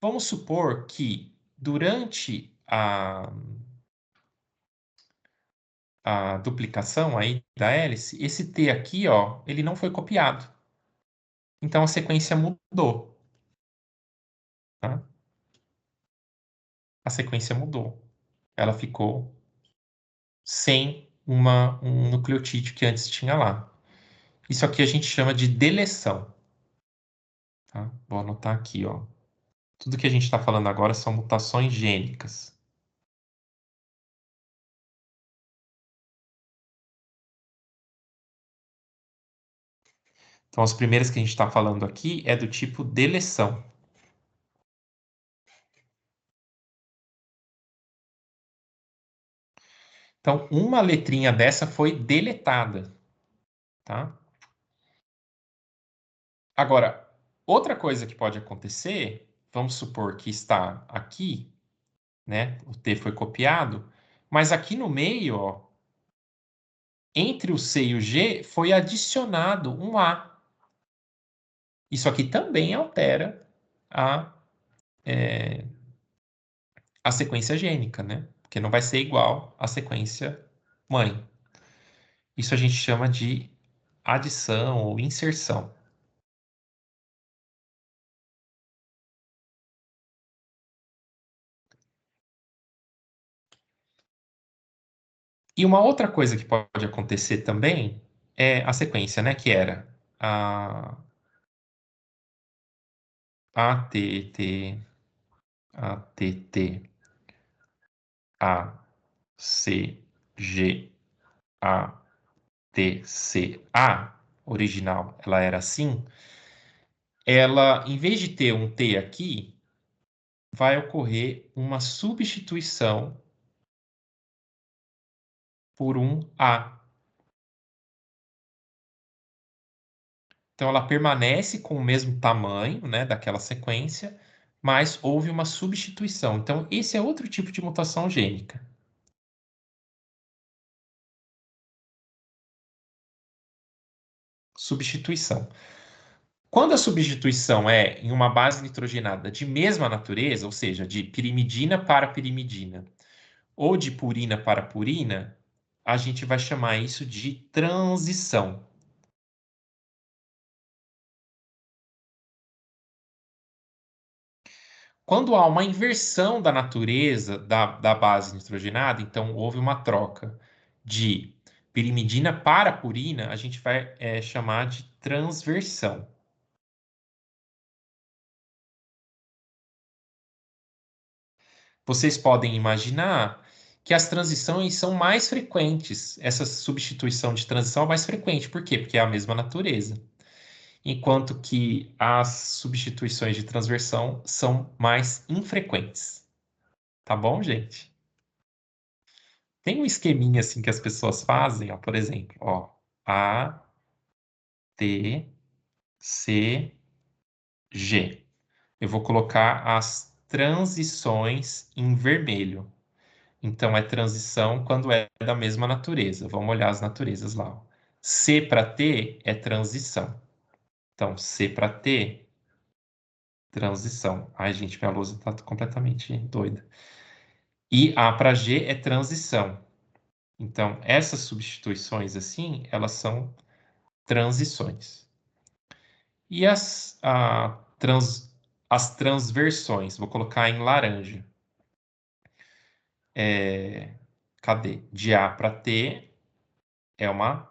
Vamos supor que durante a duplicação aí da hélice, esse T aqui, ó, ele não foi copiado. Então a sequência mudou. Tá? A sequência mudou. Ela ficou sem um nucleotídeo que antes tinha lá. Isso aqui a gente chama de deleção. Tá? Vou anotar aqui, ó. Tudo que a gente está falando agora são mutações gênicas. Então, as primeiras que a gente está falando aqui é do tipo deleção. Então, uma letrinha dessa foi deletada, tá? Agora, outra coisa que pode acontecer, vamos supor que está aqui, né? O T foi copiado, mas aqui no meio, ó, entre o C e o G, foi adicionado um A. Isso aqui também altera a sequência gênica, né? Porque não vai ser igual à sequência mãe. Isso a gente chama de adição ou inserção. E uma outra coisa que pode acontecer também é a sequência, né? Que era a ATT, ATT, ACG, ATCA, original, ela era assim. Ela, em vez de ter um T aqui, vai ocorrer uma substituição por um A. Então, ela permanece com o mesmo tamanho, né, daquela sequência, mas houve uma substituição. Então, esse é outro tipo de mutação gênica. Substituição. Quando a substituição é em uma base nitrogenada de mesma natureza, ou seja, de pirimidina para pirimidina, ou de purina para purina, a gente vai chamar isso de transição. Quando há uma inversão da natureza da base nitrogenada, então houve uma troca de pirimidina para purina, a gente vai chamar de transversão. Vocês podem imaginar que as transições são mais frequentes. Essa substituição de transição é mais frequente. Por quê? Porque é a mesma natureza. Enquanto que as substituições de transversão são mais infrequentes. Tá bom, gente? Tem um esqueminha assim que as pessoas fazem, ó, por exemplo, ó, A, T, C, G. Eu vou colocar as transições em vermelho. Então, é transição quando é da mesma natureza. Vamos olhar as naturezas lá, ó. C para T é transição. Então, C para T, transição. Ai, gente, minha lousa está completamente doida. E A para G é transição. Então, essas substituições, assim, elas são transições. E as transversões, vou colocar em laranja. Cadê? De A para T é uma...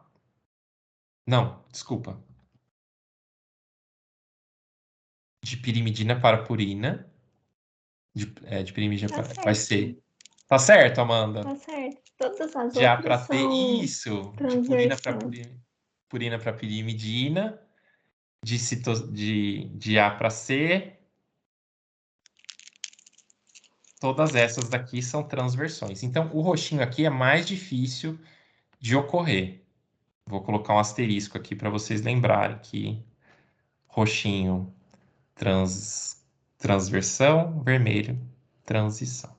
Não, desculpa. De pirimidina para purina. De pirimidina Tá para... Vai certo. ser... Tá certo, Amanda? Tá certo. Todas as De A para outras T, são isso. De purina para transversões. purina para pirimidina. De A para C. Todas essas daqui são transversões. Então, o roxinho aqui é mais difícil de ocorrer. Vou colocar um asterisco aqui para vocês lembrarem que roxinho, transversão, vermelho, transição.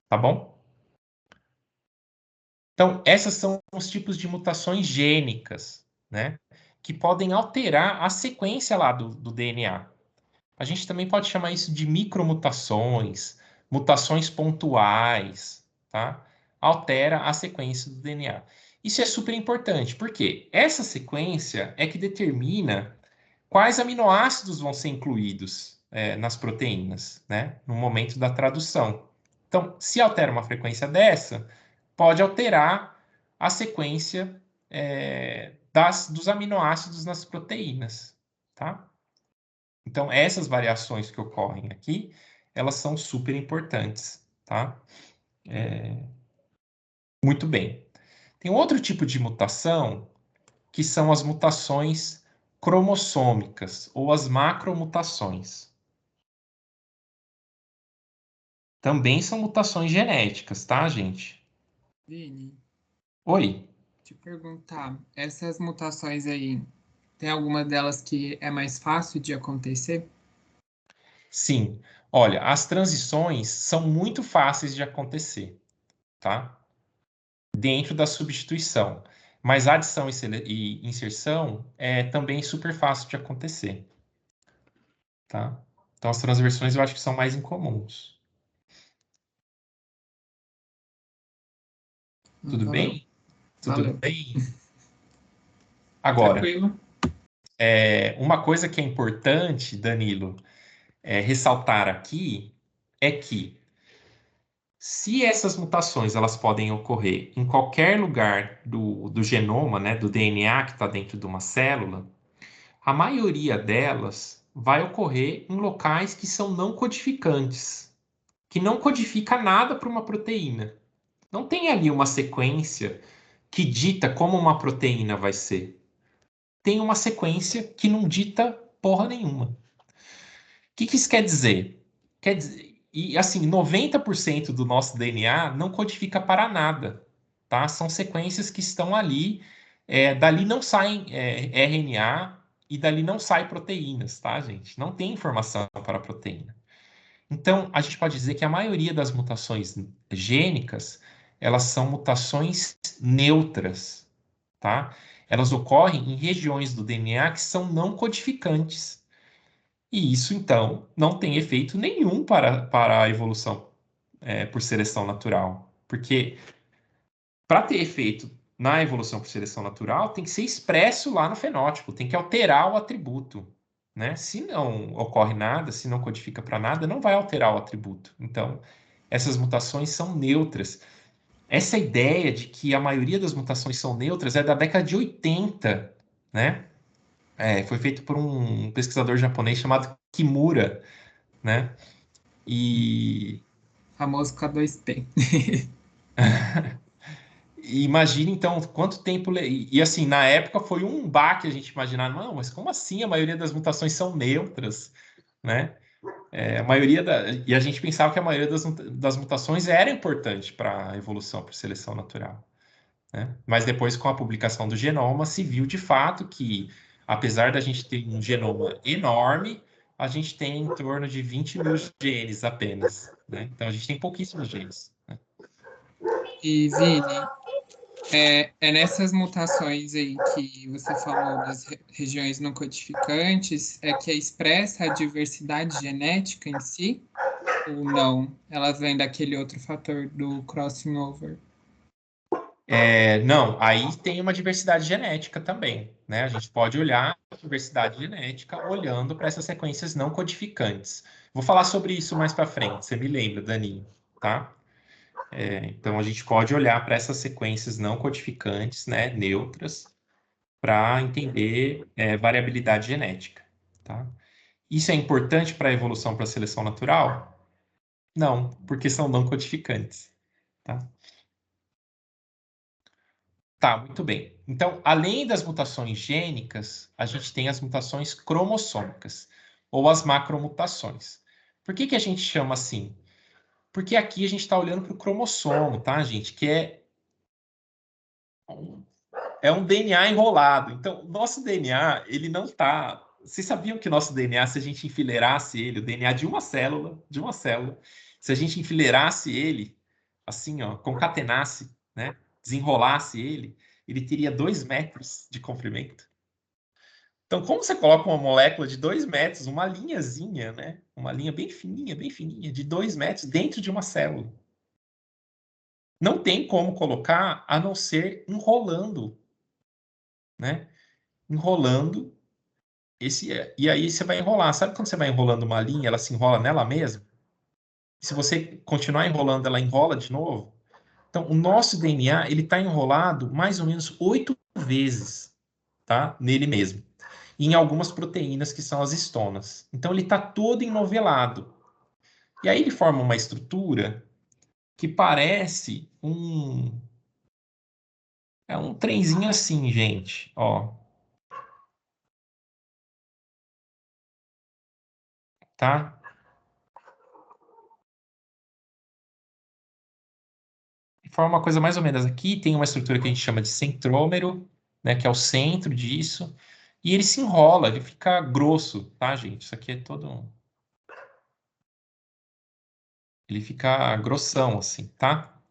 Tá bom? Então, essas são os tipos de mutações gênicas, né? Que podem alterar a sequência lá do DNA. A gente também pode chamar isso de micromutações, mutações pontuais, tá? Altera a sequência do DNA. Isso é super importante, porque essa sequência é que determina quais aminoácidos vão ser incluídos nas proteínas, né? No momento da tradução. Então, se altera uma frequência dessa, pode alterar a sequência dos aminoácidos nas proteínas, tá? Então, essas variações que ocorrem aqui, elas são super importantes, tá? Muito bem. Tem outro tipo de mutação, que são as mutações cromossômicas, ou as macromutações. Também são mutações genéticas, tá, gente? Vini, Oi. te perguntar, essas mutações aí, tem alguma delas que é mais fácil de acontecer? Sim. Olha, as transições são muito fáceis de acontecer, tá? Dentro da substituição. Mas a adição e inserção é também super fácil de acontecer, tá? Então, as transversões eu acho que são mais incomuns. Tudo Valeu. bem? Tudo Valeu. bem? Agora, Tranquilo. uma coisa que é importante, Danilo, ressaltar aqui é que se essas mutações elas podem ocorrer em qualquer lugar do genoma, né, do DNA que está dentro de uma célula, a maioria delas vai ocorrer em locais que são não codificantes, que não codifica nada para uma proteína. Não tem ali uma sequência que dita como uma proteína vai ser. Tem uma sequência que não dita porra nenhuma. O que isso quer dizer? Quer dizer, e assim, 90% do nosso DNA não codifica para nada, tá? São sequências que estão ali, dali não saem RNA e dali não saem proteínas, tá, gente? Não tem informação para proteína. Então, a gente pode dizer que a maioria das mutações gênicas, elas são mutações neutras, tá? Elas ocorrem em regiões do DNA que são não codificantes. E isso, então, não tem efeito nenhum para a evolução por seleção natural. Porque para ter efeito na evolução por seleção natural, tem que ser expresso lá no fenótipo, tem que alterar o atributo, né? Se não ocorre nada, se não codifica para nada, não vai alterar o atributo. Então, essas mutações são neutras. Essa ideia de que a maioria das mutações são neutras é da década de 80, né? Foi feito por um pesquisador japonês chamado Kimura, né? E Famoso K2P. E imagine, então, quanto tempo... E, assim, na época foi um baque a gente imaginar, não, mas como assim a maioria das mutações são neutras, né? A maioria E a gente pensava que a maioria das mutações era importante para a evolução, por seleção natural, né? Mas depois, com a publicação do genoma, se viu de fato que, apesar da gente ter um genoma enorme, a gente tem em torno de 20 mil genes apenas, né? Então, a gente tem pouquíssimos genes, né? E, Vini, é nessas mutações aí que você falou das regiões não codificantes, é que é expressa a diversidade genética em si? Ou não? Ela vem daquele outro fator do crossing over? Não, aí tem uma diversidade genética também, né? A gente pode olhar a diversidade genética olhando para essas sequências não codificantes. Vou falar sobre isso mais para frente, você me lembra, Daninho, tá? Então, a gente pode olhar para essas sequências não codificantes, né, neutras, para entender variabilidade genética, tá? Isso é importante para a evolução para a seleção natural? Não, porque são não codificantes, tá? Tá, muito bem. Então, além das mutações gênicas, a gente tem as mutações cromossômicas, ou as macromutações. Por que que a gente chama assim? Porque aqui a gente está olhando para o cromossomo, tá, gente? Que é um DNA enrolado. Então, o nosso DNA, ele não tá. Vocês sabiam que o nosso DNA, se a gente enfileirasse ele, o DNA de uma célula, se a gente enfileirasse ele, assim, ó, concatenasse, né, desenrolasse ele teria 2 metros de comprimento. Então, como você coloca uma molécula de 2 metros, uma linhazinha, né, uma linha bem fininha, de 2 metros dentro de uma célula? Não tem como colocar a não ser enrolando, né? Enrolando e aí você vai enrolar. Sabe quando você vai enrolando uma linha, ela se enrola nela mesma? Se você continuar enrolando, ela enrola de novo. Então, o nosso DNA, ele está enrolado mais ou menos 8 vezes, tá? Nele mesmo. E em algumas proteínas que são as histonas. Então, ele está todo enovelado. E aí ele forma uma estrutura que parece um trenzinho assim, gente, ó. Tá? Forma uma coisa mais ou menos aqui, tem uma estrutura que a gente chama de centrômero, né, que é o centro disso, e ele se enrola, ele fica grosso, tá, gente? Isso aqui é todo... Ele fica grossão, assim, tá?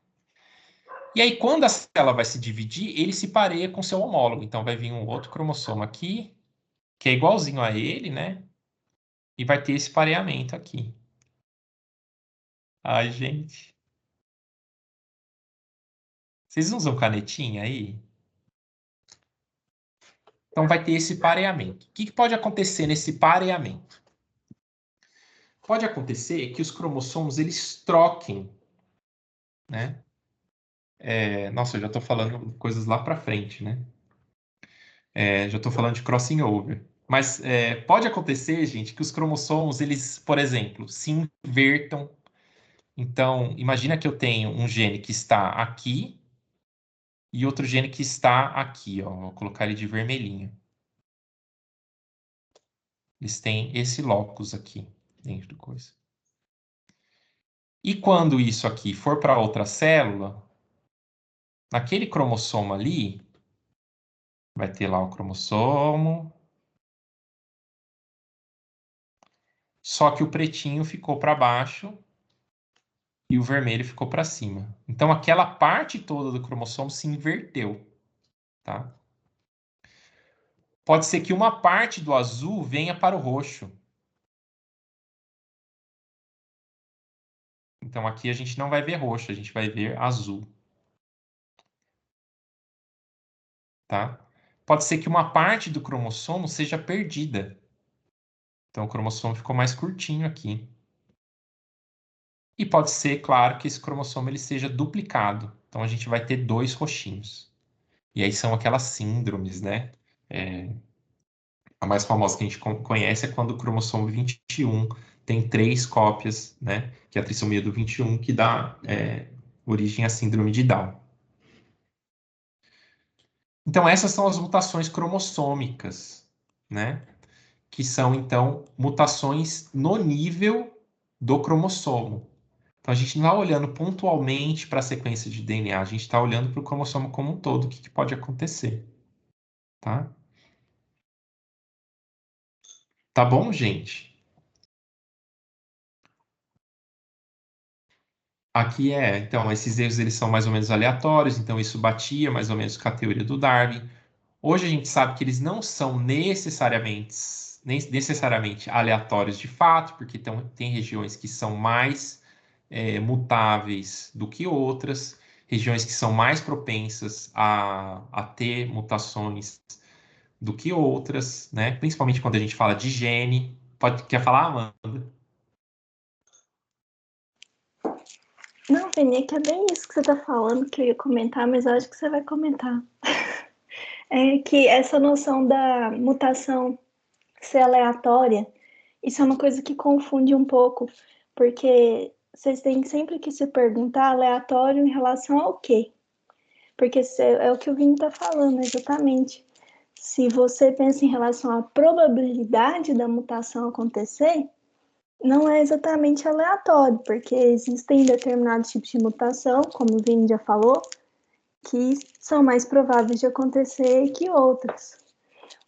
E aí, quando a célula vai se dividir, ele se pareia com seu homólogo. Então, vai vir um outro cromossomo aqui, que é igualzinho a ele, né? E vai ter esse pareamento aqui. Ai, gente. Vocês usam canetinha aí? Então, vai ter esse pareamento. O que pode acontecer nesse pareamento? Pode acontecer que os cromossomos eles troquem, né? Nossa, eu já estou falando coisas lá para frente, né? Já estou falando de crossing over. Mas pode acontecer, gente, que os cromossomos, eles, por exemplo, se invertam. Então, imagina que eu tenho um gene que está aqui e outro gene que está aqui, ó. Vou colocar ele de vermelhinho. Eles têm esse locus aqui dentro do coisa. E quando isso aqui for para outra célula, naquele cromossomo ali, vai ter lá o cromossomo. Só que o pretinho ficou para baixo e o vermelho ficou para cima. Então, aquela parte toda do cromossomo se inverteu, tá? Pode ser que uma parte do azul venha para o roxo. Então, aqui a gente não vai ver roxo, a gente vai ver azul. Tá? Pode ser que uma parte do cromossomo seja perdida. Então, o cromossomo ficou mais curtinho aqui. E pode ser, claro, que esse cromossomo ele seja duplicado. Então, a gente vai ter 2 roxinhos. E aí são aquelas síndromes, né? A mais famosa que a gente conhece é quando o cromossomo 21 tem 3 cópias, né? Que é a trissomia do 21, que dá origem à síndrome de Down. Então, essas são as mutações cromossômicas, né? Que são, então, mutações no nível do cromossomo. Então, a gente não está olhando pontualmente para a sequência de DNA, a gente está olhando para o cromossomo como um todo, o que pode acontecer. Tá? Tá bom, gente? Aqui então, esses erros eles são mais ou menos aleatórios, então isso batia mais ou menos com a teoria do Darwin. Hoje a gente sabe que eles não são necessariamente aleatórios de fato, porque tem regiões que são mais mutáveis do que outras. regiões que são mais propensas a ter mutações do que outras, né? Principalmente quando a gente fala de gene. Quer falar, Amanda? Não, Vini, é que é bem isso que você está falando que eu ia comentar, mas eu acho que você vai comentar. É que essa noção da mutação ser aleatória, isso é uma coisa que confunde um pouco, porque vocês têm sempre que se perguntar aleatório em relação ao quê? Porque é o que o Vini está falando, exatamente. Se você pensa em relação à probabilidade da mutação acontecer, não é exatamente aleatório, porque existem determinados tipos de mutação, como o Vini já falou, que são mais prováveis de acontecer que outras.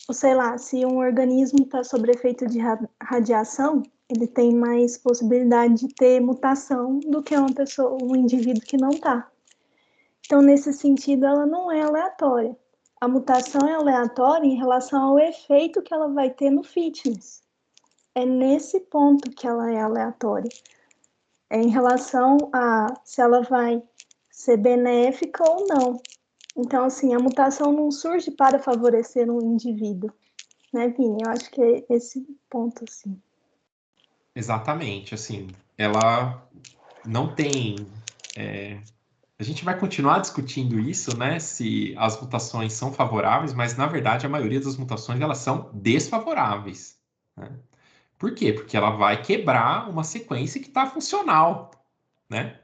Ou sei lá, se um organismo está sob efeito de radiação, ele tem mais possibilidade de ter mutação do que uma pessoa, um indivíduo que não está. Então, nesse sentido, ela não é aleatória. A mutação é aleatória em relação ao efeito que ela vai ter no fitness. É nesse ponto que ela é aleatória. É em relação a se ela vai ser benéfica ou não. Então, assim, a mutação não surge para favorecer um indivíduo, né, Vini? Eu acho que é esse ponto, assim. Exatamente, assim, ela não tem... A gente vai continuar discutindo isso, né? Se as mutações são favoráveis, mas na verdade a maioria das mutações elas são desfavoráveis, né? Por quê? Porque ela vai quebrar uma sequência que está funcional, né?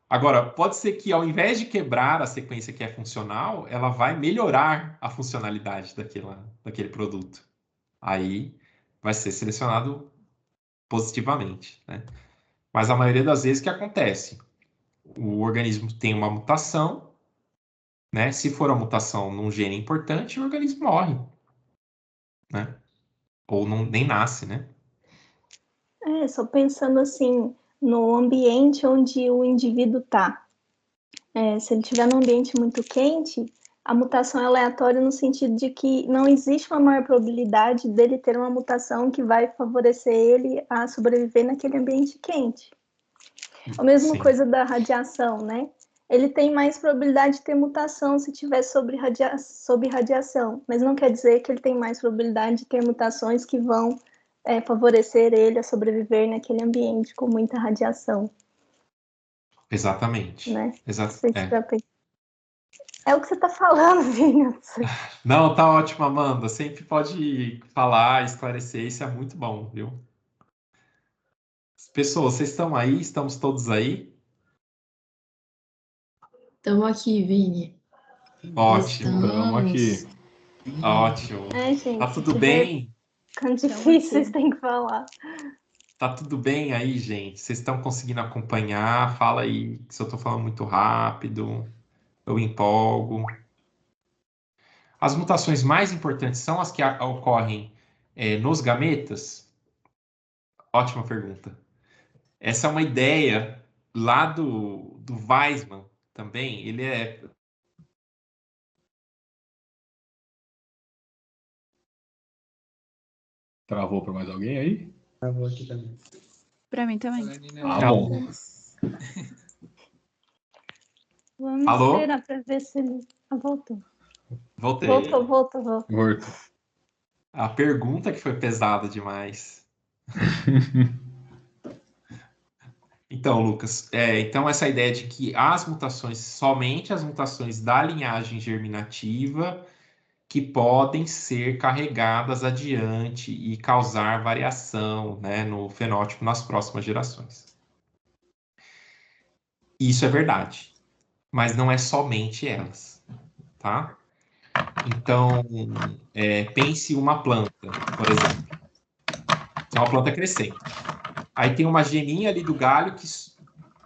Agora, pode ser que ao invés de quebrar a sequência que é funcional, ela vai melhorar a funcionalidade daquele produto. Aí vai ser selecionado positivamente, né? Mas a maioria das vezes o que acontece? O organismo tem uma mutação, né? Se for uma mutação num gene importante, o organismo morre, né? Ou não, nem nasce, né? Só pensando assim, no ambiente onde o indivíduo está. Se ele estiver num ambiente muito quente, a mutação é aleatória no sentido de que não existe uma maior probabilidade dele ter uma mutação que vai favorecer ele a sobreviver naquele ambiente quente. A mesma coisa da radiação, né? Ele tem mais probabilidade de ter mutação se tiver sob radiação, mas não quer dizer que ele tem mais probabilidade de ter mutações que vão favorecer ele a sobreviver naquele ambiente com muita radiação. Exatamente. Né? É o que você está falando, Vinho. Não, tá ótimo, Amanda. Sempre pode falar, esclarecer, isso é muito bom, viu? Pessoas, vocês estão aí? Estamos todos aí? Estamos aqui, Vini. Ótimo. Estamos aqui. Ótimo. Gente, Tá tudo bem? Ficando difícil, vocês têm que falar. Tá tudo bem aí, gente? Vocês estão conseguindo acompanhar? Fala aí se eu tô falando muito rápido, eu empolgo. As mutações mais importantes são as que ocorrem nos gametas? Ótima pergunta. Essa é uma ideia lá do Weismann também. Ele é... Travou para mais alguém aí? Travou aqui também. Para mim também. Bom. Vamos Alô? esperar para ver se ele... voltou. Voltei. Voltou. A pergunta que foi pesada demais. Então, Lucas, então essa ideia de que as mutações, somente as mutações da linhagem germinativa que podem ser carregadas adiante e causar variação, né, no fenótipo nas próximas gerações. Isso é verdade, mas não é somente elas, tá? Então, pense uma planta, por exemplo. É uma planta crescente. Aí tem uma geminha ali do galho que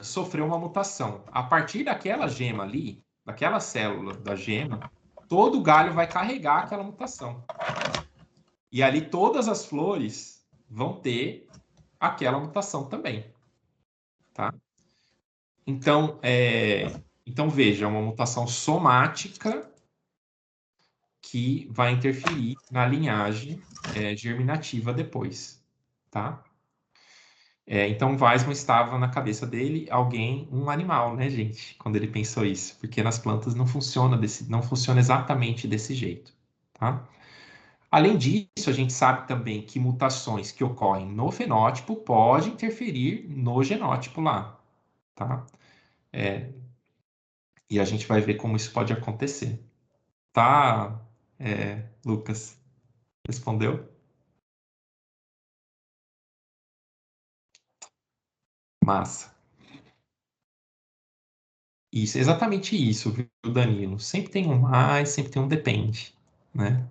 sofreu uma mutação. A partir daquela gema ali, daquela célula da gema, todo o galho vai carregar aquela mutação. E ali todas as flores vão ter aquela mutação também, tá? Então, veja, é uma mutação somática que vai interferir na linhagem germinativa depois, tá? Então, Weismann estava na cabeça dele um animal, né, gente? Quando ele pensou isso, porque nas plantas não funciona exatamente desse jeito, tá? Além disso, a gente sabe também que mutações que ocorrem no fenótipo podem interferir no genótipo lá, tá? E a gente vai ver como isso pode acontecer. Tá, Lucas? Respondeu? Massa. Isso, exatamente isso, viu, Danilo? Sempre tem um mais, sempre tem um depende, né?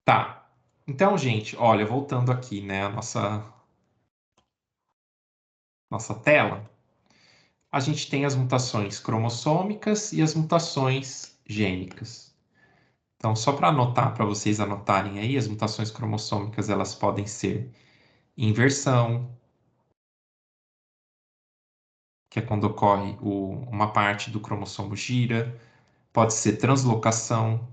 Tá. Então, gente, olha, voltando aqui, né, a nossa tela, a gente tem as mutações cromossômicas e as mutações gênicas. Então, só para anotar, para vocês anotarem aí, as mutações cromossômicas, elas podem ser inversão, que é quando ocorre uma parte do cromossomo gira, pode ser translocação,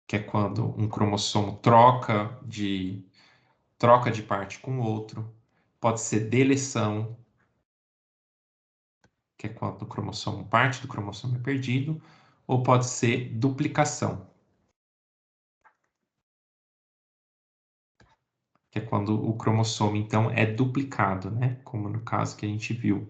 que é quando um cromossomo troca de parte com o outro, pode ser deleção, que é quando parte do cromossomo é perdido, ou pode ser duplicação, que é quando o cromossomo, então, é duplicado, né? Como no caso que a gente viu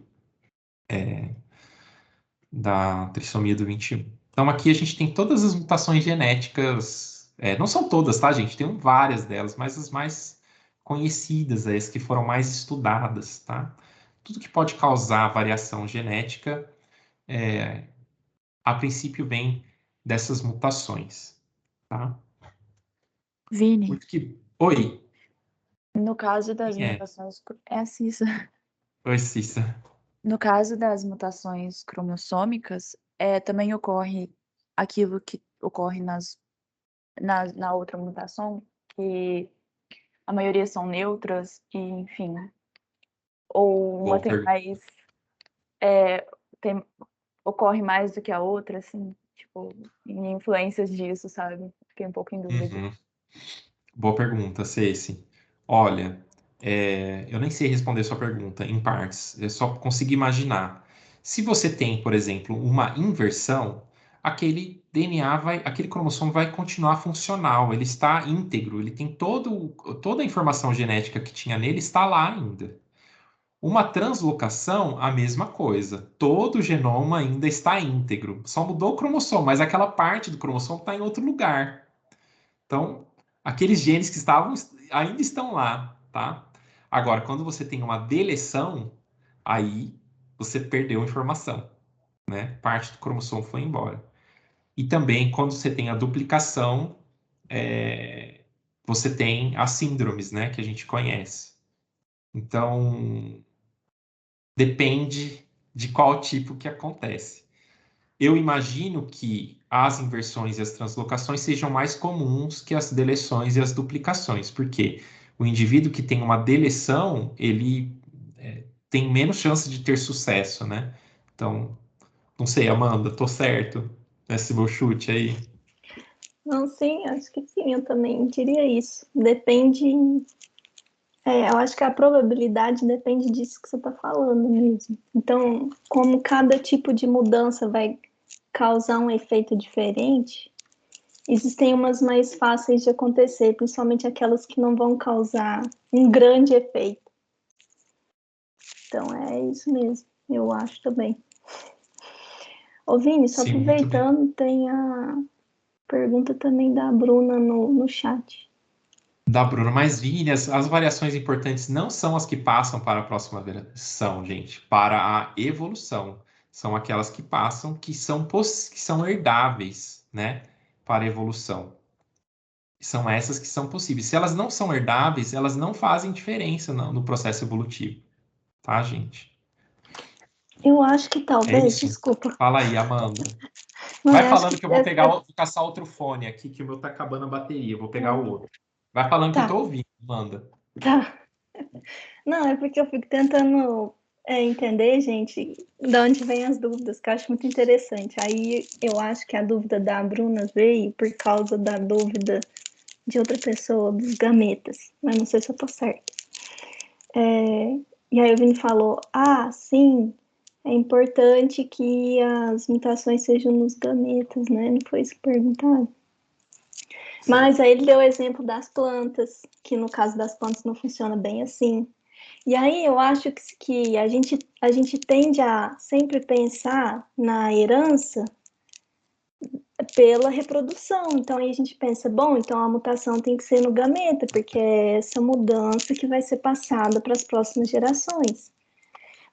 da trissomia do 21. Então, aqui a gente tem todas as mutações genéticas, não são todas, tá, gente? Tem várias delas, mas as mais conhecidas, as que foram mais estudadas, tá? Tudo que pode causar variação genética, a princípio vem dessas mutações, tá? Vini, Oi, no caso das quem é? mutações, é a Cissa. Oi, Cissa. No caso das mutações cromossômicas, também ocorre aquilo que ocorre na outra mutação, que a maioria são neutras, e, enfim, ou uma Boa tem pergunta. mais, ocorre mais do que a outra, assim, tipo, em influências disso, sabe? Fiquei um pouco em dúvida. Uhum. Boa pergunta, Ceci. Olha, eu nem sei responder sua pergunta em partes, eu só consigo imaginar. Se você tem, por exemplo, uma inversão, aquele DNA aquele cromossomo vai continuar funcional, ele está íntegro, ele tem toda a informação genética que tinha nele está lá ainda. Uma translocação, a mesma coisa. Todo o genoma ainda está íntegro, só mudou o cromossomo, mas aquela parte do cromossomo está em outro lugar. Então, aqueles genes que estavam ainda estão lá, tá? Agora, quando você tem uma deleção, aí você perdeu a informação, né? Parte do cromossomo foi embora. E também, quando você tem a duplicação, você tem as síndromes, né? Que a gente conhece. Então, depende de qual tipo que acontece. Eu imagino que as inversões e as translocações sejam mais comuns que as deleções e as duplicações, porque o indivíduo que tem uma deleção, ele tem menos chance de ter sucesso, né? Então, não sei, Amanda, tô certo nesse meu chute aí? Não, sim, acho que sim, eu também diria isso. Depende. Eu acho que a probabilidade depende disso que você está falando mesmo. Então, como cada tipo de mudança vai causar um efeito diferente, existem umas mais fáceis de acontecer, principalmente aquelas que não vão causar um grande efeito. Então, é isso mesmo, eu acho também. Ô, Vini, só Sim, muito bem. aproveitando, tem a pergunta também da Bruna no chat. Da Bruna, mas Vini, as variações importantes não são as que passam para a próxima versão, gente, para a evolução. São aquelas que passam, que são herdáveis, né, para a evolução. São essas que são possíveis. Se elas não são herdáveis, elas não fazem diferença no processo evolutivo, tá, gente? Eu acho que É talvez, isso. desculpa. Fala aí, Amanda. Não, Vai eu acho falando que eu vou caçar outro fone aqui, que o meu tá acabando a bateria. Eu vou pegar o outro. Vai falando que eu Tá. tô ouvindo, Amanda. Tá. Não, é porque eu fico tentando entender, gente, de onde vêm as dúvidas, que eu acho muito interessante. Aí eu acho que a dúvida da Bruna veio por causa da dúvida de outra pessoa, dos gametas, mas não sei se eu tô certa. E aí o Vini falou, sim, é importante que as mutações sejam nos gametas, né? Não foi isso perguntado. Mas aí ele deu o exemplo das plantas, que no caso das plantas não funciona bem assim. E aí eu acho que a gente tende a sempre pensar na herança pela reprodução. Então aí a gente pensa, bom, então a mutação tem que ser no gameta, porque é essa mudança que vai ser passada para as próximas gerações.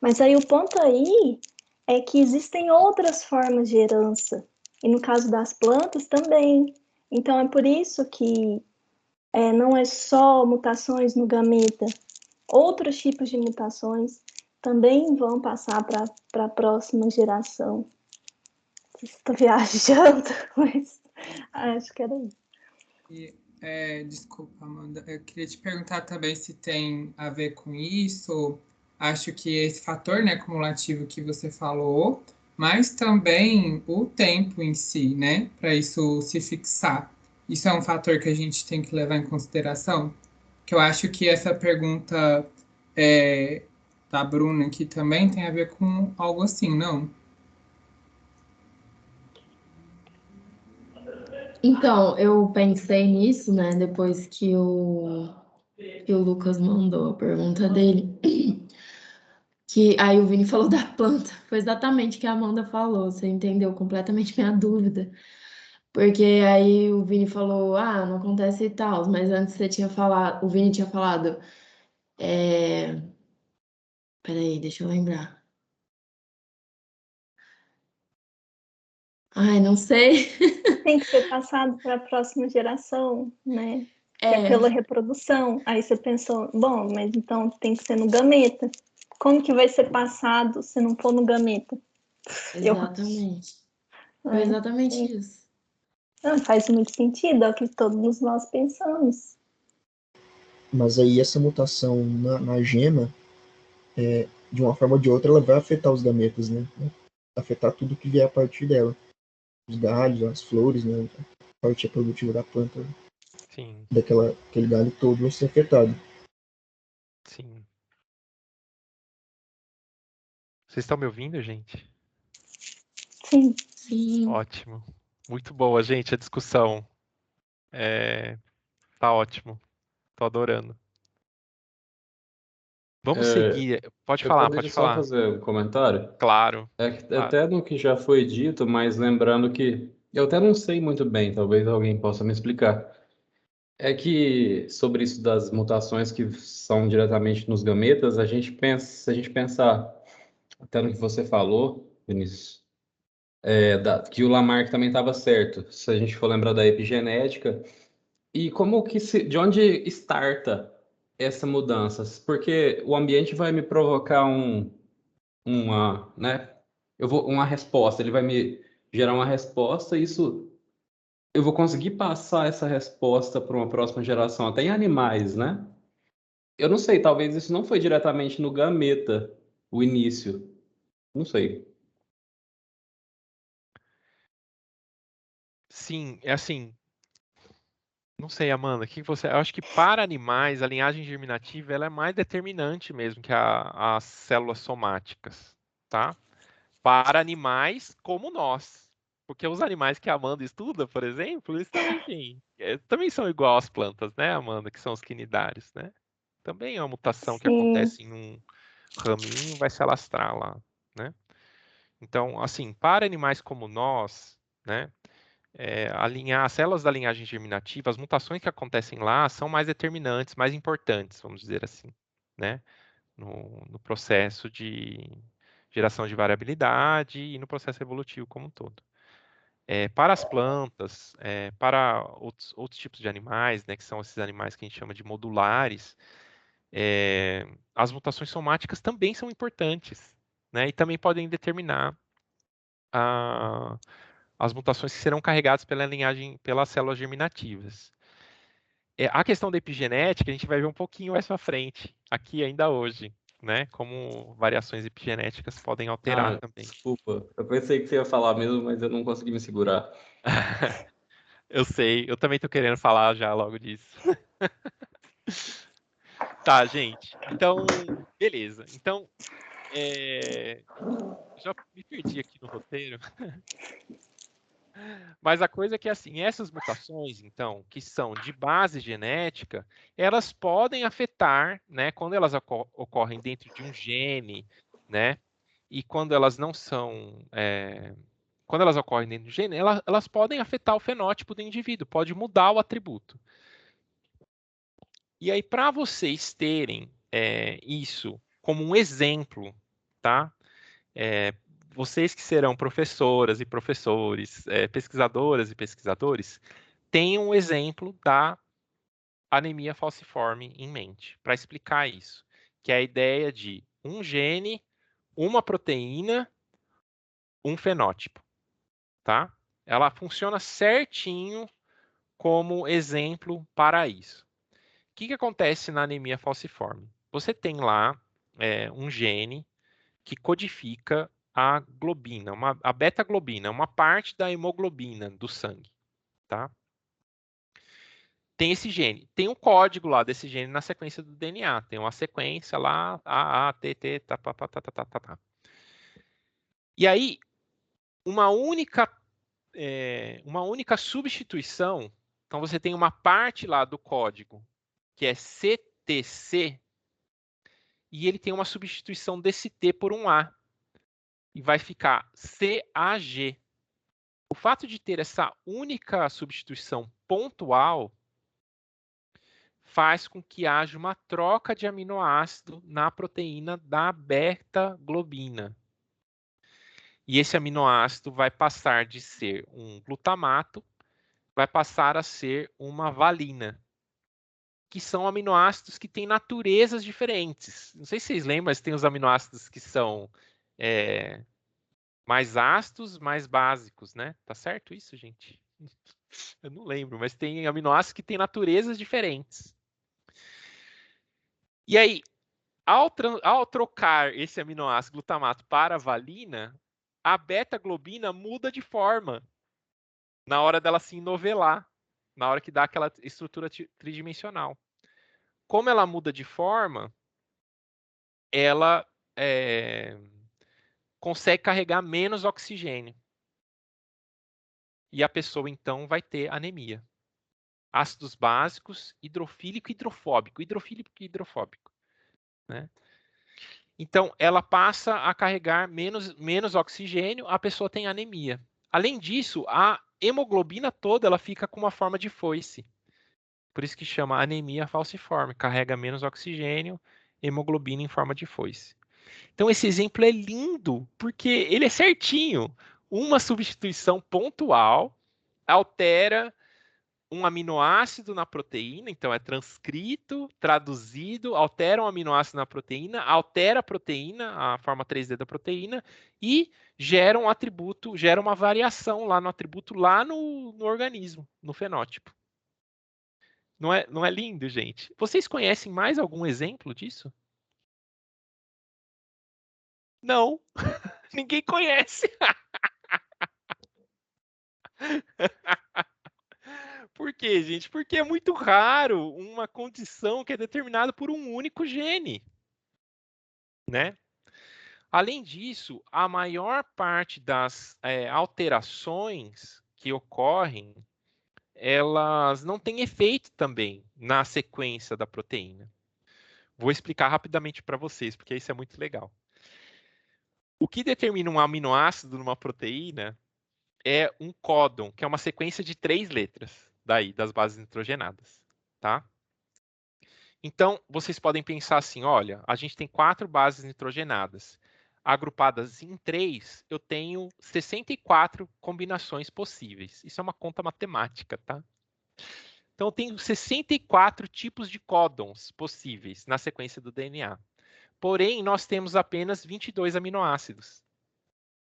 Mas aí o ponto aí é que existem outras formas de herança. E no caso das plantas também. Então é por isso que não é só mutações no gameta. Outros tipos de mutações também vão passar para a próxima geração. Estou viajando, mas acho que era isso. Desculpa, Amanda. Eu queria te perguntar também se tem a ver com isso. Acho que esse fator, né, cumulativo que você falou, mas também o tempo em si, né, para isso se fixar. Isso é um fator que a gente tem que levar em consideração? Que eu acho que essa pergunta da Bruna aqui também tem a ver com algo assim, não? Então, eu pensei nisso, né, depois que o Lucas mandou a pergunta dele. Que aí o Vini falou da planta. Foi exatamente o que a Amanda falou. Você entendeu completamente minha dúvida. Porque aí o Vini falou, não acontece e tal, mas antes você tinha falado, o Vini tinha falado, peraí, deixa eu lembrar. Ai, não sei. Tem que ser passado para a próxima geração, né? Que é pela reprodução. Aí você pensou, bom, mas então tem que ser no gameta. Como que vai ser passado se não for no gameta? Exatamente. Foi exatamente isso. Não, faz muito sentido, é o que todos nós pensamos. Mas aí essa mutação na gema, de uma forma ou de outra, ela vai afetar os gametas, né? Afetar tudo que vier a partir dela. Os galhos, as flores, né? A parte reprodutiva da planta. Sim. Aquele galho todo vai ser afetado. Sim. Vocês estão me ouvindo, gente? Sim. Sim. Ótimo. Muito boa, gente, a discussão. Tá ótimo. Tô adorando. Vamos seguir. Pode falar, Eu pode poderia só falar. fazer um comentário? Claro. Até no que já foi dito, mas lembrando que eu até não sei muito bem, talvez alguém possa me explicar. É que sobre isso das mutações que são diretamente nos gametas, se a gente pensar até no que você falou, Vinícius, que o Lamarck também estava certo. Se a gente for lembrar da epigenética, e como que de onde starta essa mudança? Porque o ambiente vai me provocar né? Uma resposta, ele vai me gerar uma resposta, e isso eu vou conseguir passar essa resposta para uma próxima geração, até em animais, né? Eu não sei, talvez isso não foi diretamente no gameta, o início. Não sei. Sim, é assim. Não sei, Amanda, o que você. Eu acho que para animais, a linhagem germinativa ela é mais determinante mesmo que as células somáticas, tá? Para animais como nós. Porque os animais que a Amanda estuda, por exemplo, eles também, também são igual às plantas, né, Amanda? Que são os quinidários, né? Também é uma mutação que acontece em um raminho, vai se alastrar lá, né? Então, assim, para animais como nós, né? As células da linhagem germinativa, as mutações que acontecem lá são mais determinantes, mais importantes, vamos dizer assim, né? No processo de geração de variabilidade e no processo evolutivo como um todo. Para as plantas, para outros tipos de animais, né, que são esses animais que a gente chama de modulares, as mutações somáticas também são importantes, né? E também podem determinar as mutações que serão carregadas pela linhagem, pelas células germinativas. A questão da epigenética, a gente vai ver um pouquinho mais para frente, aqui ainda hoje, né? Como variações epigenéticas podem alterar também. Desculpa, eu pensei que você ia falar mesmo, mas eu não consegui me segurar. Eu sei, eu também tô querendo falar já logo disso. Tá, gente. Então, beleza. Então, já me perdi aqui no roteiro. Mas a coisa é que, assim, essas mutações, então, que são de base genética, elas podem afetar, né, quando elas ocorrem dentro de um gene, né, e quando elas não são, quando elas ocorrem dentro do gene, elas podem afetar o fenótipo do indivíduo, pode mudar o atributo. E aí, para vocês terem isso como um exemplo, tá? Vocês que serão professoras e professores, pesquisadoras e pesquisadores, tenham um exemplo da anemia falciforme em mente, para explicar isso, que é a ideia de um gene, uma proteína, um fenótipo, tá? Ela funciona certinho como exemplo para isso. O que acontece na anemia falciforme? Você tem lá um gene que codifica a globina, a beta-globina, uma parte da hemoglobina do sangue, tá? Tem esse gene, tem um código lá desse gene na sequência do DNA, tem uma sequência lá, A, T, T, tá, tá, tá, tá, tá, tá, tá. E aí, uma única substituição, então você tem uma parte lá do código que é CTC, e ele tem uma substituição desse T por um A, e vai ficar CAG. O fato de ter essa única substituição pontual faz com que haja uma troca de aminoácido na proteína da beta-globina. E esse aminoácido vai passar de ser um glutamato, vai passar a ser uma valina, que são aminoácidos que têm naturezas diferentes. Não sei se vocês lembram, mas tem os aminoácidos que são mais ácidos, mais básicos, né? Tá certo isso, gente? Eu não lembro, mas tem aminoácidos que têm naturezas diferentes. E aí, ao trocar esse aminoácido glutamato para valina, a beta-globina muda de forma na hora dela se enovelar, na hora que dá aquela estrutura tridimensional. Como ela muda de forma, ela consegue carregar menos oxigênio. E a pessoa, então, vai ter anemia. Ácidos básicos, hidrofílico e hidrofóbico. Hidrofílico e hidrofóbico. Né? Então, ela passa a carregar menos oxigênio, a pessoa tem anemia. Além disso, a hemoglobina toda ela fica com uma forma de foice. Por isso que chama anemia falciforme. Carrega menos oxigênio, hemoglobina em forma de foice. Então, esse exemplo é lindo, porque ele é certinho. Uma substituição pontual altera um aminoácido na proteína, então é transcrito, traduzido, altera um aminoácido na proteína, altera a proteína, a forma 3D da proteína, e gera um atributo, gera uma variação lá no atributo, lá no organismo, no fenótipo. Não é lindo, gente? Vocês conhecem mais algum exemplo disso? Não, ninguém conhece. Por quê, gente? Porque é muito raro uma condição que é determinada por um único gene, né? Além disso, a maior parte das alterações que ocorrem, elas não têm efeito também na sequência da proteína. Vou explicar rapidamente para vocês, porque isso é muito legal. O que determina um aminoácido numa proteína é um códon, que é uma sequência de 3 letras, daí, das bases nitrogenadas, tá? Então, vocês podem pensar assim, olha, a gente tem 4 bases nitrogenadas. Agrupadas em 3, eu tenho 64 combinações possíveis. Isso é uma conta matemática, tá? Então, eu tenho 64 tipos de códons possíveis na sequência do DNA. Porém, nós temos apenas 22 aminoácidos.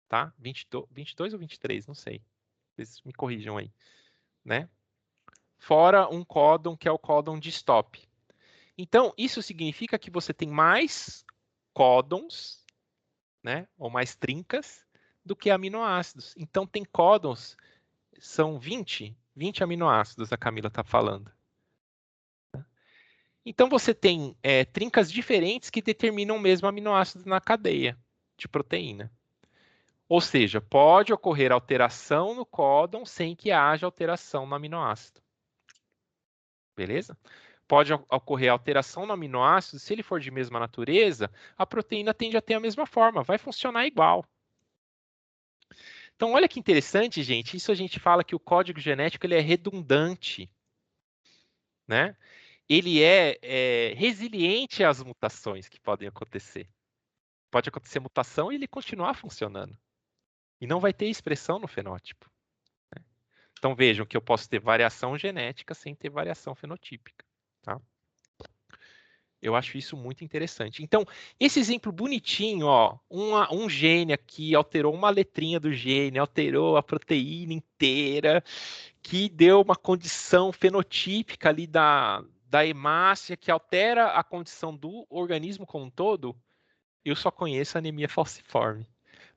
Tá? 22 ou 23, não sei. Vocês me corrijam aí. Né? Fora um códon que é o códon de stop. Então, isso significa que você tem mais códons, né, ou mais trincas, do que aminoácidos. Então, tem códons, são 20 20 aminoácidos, a Camila está falando. Então, você tem trincas diferentes que determinam o mesmo aminoácido na cadeia de proteína. Ou seja, pode ocorrer alteração no códon sem que haja alteração no aminoácido. Beleza? Pode ocorrer alteração no aminoácido, se ele for de mesma natureza, a proteína tende a ter a mesma forma, vai funcionar igual. Então, olha que interessante, gente. Isso a gente fala que o código genético ele é redundante, né? Ele é resiliente às mutações que podem acontecer. Pode acontecer mutação e ele continuar funcionando. E não vai ter expressão no fenótipo. Né? Então, vejam que eu posso ter variação genética sem ter variação fenotípica. Tá? Eu acho isso muito interessante. Então, esse exemplo bonitinho, ó, um gene aqui alterou uma letrinha do gene, alterou a proteína inteira, que deu uma condição fenotípica ali da hemácia, que altera a condição do organismo como um todo, eu só conheço a anemia falciforme.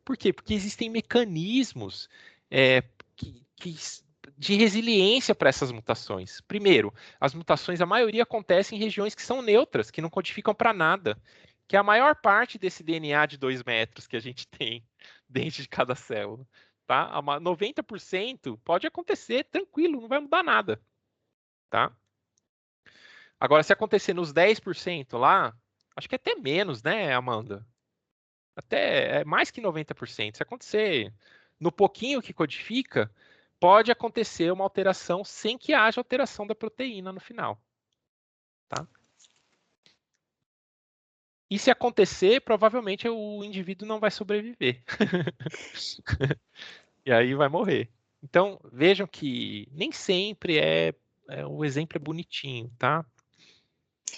Por quê? Porque existem mecanismos de resiliência para essas mutações. Primeiro, as mutações, a maioria acontecem em regiões que são neutras, que não codificam para nada, que é a maior parte desse DNA de 2 metros que a gente tem dentro de cada célula. Tá? 90% pode acontecer tranquilo, não vai mudar nada. Tá? Agora, se acontecer nos 10% lá, acho que até menos, né, Amanda? Até mais que 90%. Se acontecer no pouquinho que codifica, pode acontecer uma alteração sem que haja alteração da proteína no final. Tá? E se acontecer, provavelmente o indivíduo não vai sobreviver. E aí vai morrer. Então, vejam que nem sempre o exemplo é bonitinho, tá?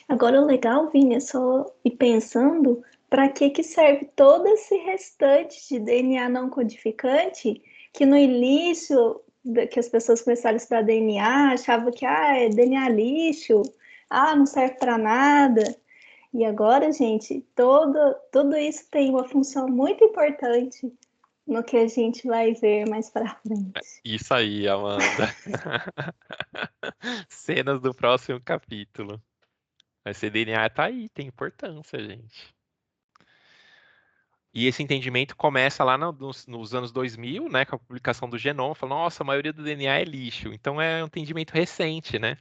Agora, o legal, Vini, é só ir pensando para que serve todo esse restante de DNA não codificante que no início que as pessoas começaram a estudar DNA, achavam que é DNA lixo, não serve para nada. E agora, gente, tudo isso tem uma função muito importante no que a gente vai ver mais para frente. Isso aí, Amanda. Cenas do próximo capítulo. Esse DNA tá aí, tem importância, gente. E esse entendimento começa lá nos anos 2000, né, com a publicação do genoma, falando, nossa, a maioria do DNA é lixo. Então é um entendimento recente, né?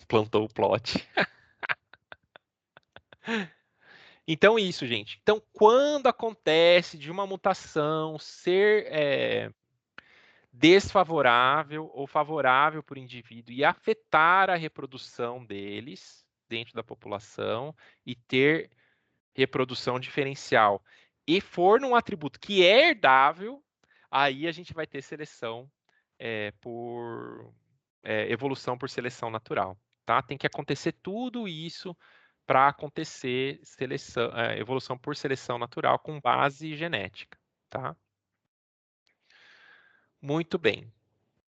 Plantou o plot. Então isso, gente. Então, quando acontece de uma mutação ser desfavorável ou favorável para o indivíduo e afetar a reprodução deles dentro da população e ter reprodução diferencial e for num atributo que é herdável, aí a gente vai ter seleção por evolução por seleção natural. Tá? Tem que acontecer tudo isso para acontecer evolução por seleção natural com base genética. Tá? Muito bem.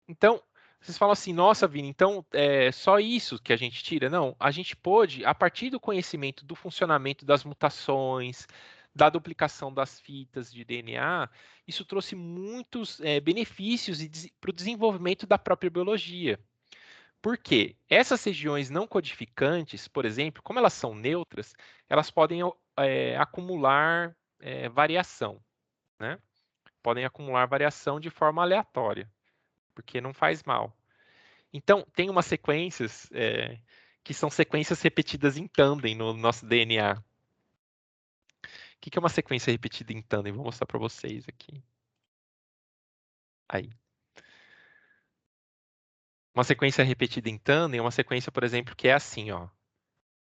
Então, vocês falam assim, nossa, Vini, então só isso que a gente tira? Não, a gente pôde, a partir do conhecimento do funcionamento das mutações, da duplicação das fitas de DNA, isso trouxe muitos benefícios para o desenvolvimento da própria biologia. Por quê? Essas regiões não codificantes, por exemplo, como elas são neutras, elas podem acumular variação, né? Podem acumular variação de forma aleatória, porque não faz mal. Então, tem umas sequências que são sequências repetidas em tandem no nosso DNA. O que é uma sequência repetida em tandem? Vou mostrar para vocês aqui. Aí. Uma sequência repetida em tandem é uma sequência, por exemplo, que é assim, ó.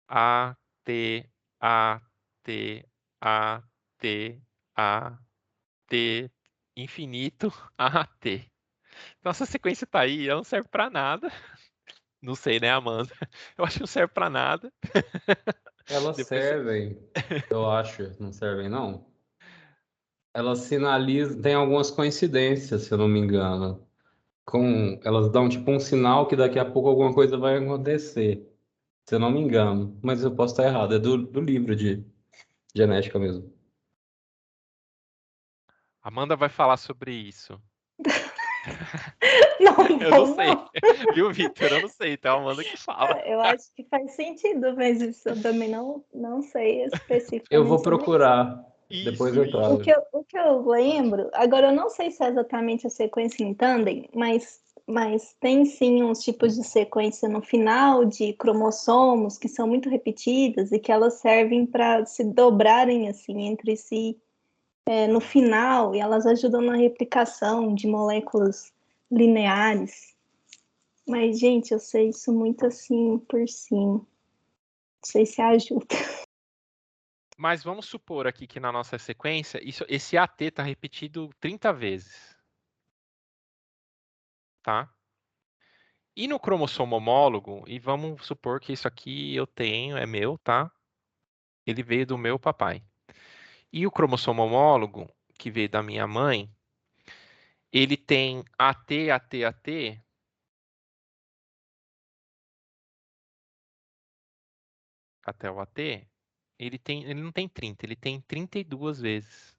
A, T, A, T, A, T, A, T, infinito, A, T. Nossa sequência tá aí, ela não serve para nada. Não sei, né, Amanda? Eu acho que não serve para nada. Elas servem, eu acho, não servem, não? Elas sinalizam, tem algumas coincidências, se eu não me engano. Elas dão tipo um sinal que daqui a pouco alguma coisa vai acontecer, se eu não me engano. Mas eu posso estar errado, é do livro de genética mesmo. Amanda vai falar sobre isso. Não Eu não Ou sei. não. Viu, Vitor? Eu não sei. Então, a Amanda que fala. Eu acho que faz sentido, mas isso eu também não sei especificamente Eu vou sobre isso. procurar, depois eu Isso. trago. O que eu lembro, agora eu não sei se é exatamente a sequência em tandem, mas tem sim uns tipos de sequência no final de cromossomos que são muito repetidas e que elas servem para se dobrarem assim entre si no final, e elas ajudam na replicação de moléculas lineares. Mas, gente, eu sei isso muito assim por cima. Não sei se ajuda. Mas vamos supor aqui que na nossa sequência, esse AT está repetido 30 vezes. Tá? E no cromossomo homólogo, e vamos supor que isso aqui eu tenho, é meu, tá? Ele veio do meu papai. E o cromossomo homólogo, que veio da minha mãe, ele tem AT, AT, AT, até o AT, ele não tem 30, ele tem 32 vezes.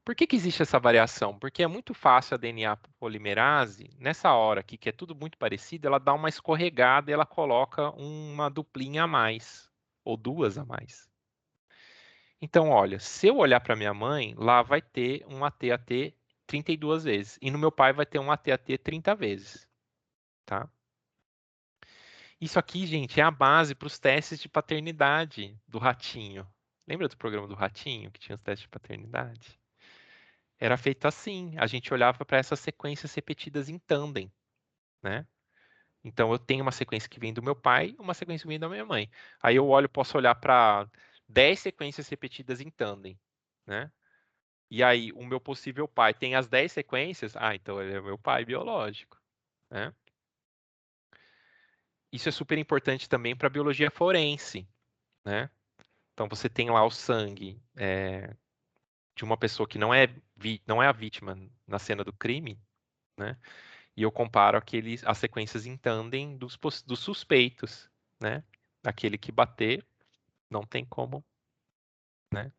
Por que que existe essa variação? Porque é muito fácil a DNA polimerase, nessa hora aqui, que é tudo muito parecido, ela dá uma escorregada e ela coloca uma duplinha a mais, ou duas a mais. Então, olha, se eu olhar para minha mãe, lá vai ter um AT-AT 32 vezes. E no meu pai vai ter um AT-AT 30 vezes. Tá? Isso aqui, gente, é a base para os testes de paternidade do ratinho. Lembra do programa do ratinho, que tinha os testes de paternidade? Era feito assim. A gente olhava para essas sequências repetidas em tandem, né? Então, eu tenho uma sequência que vem do meu pai, uma sequência que vem da minha mãe. Aí eu posso olhar para 10 sequências repetidas em tandem, né? E aí, o meu possível pai tem as 10 sequências, então ele é meu pai biológico, né? Isso é super importante também para a biologia forense, né? Então, você tem lá o sangue de uma pessoa que não é a vítima na cena do crime, né? E eu comparo as sequências em tandem dos suspeitos, né? Aquele que bater, não tem como, né?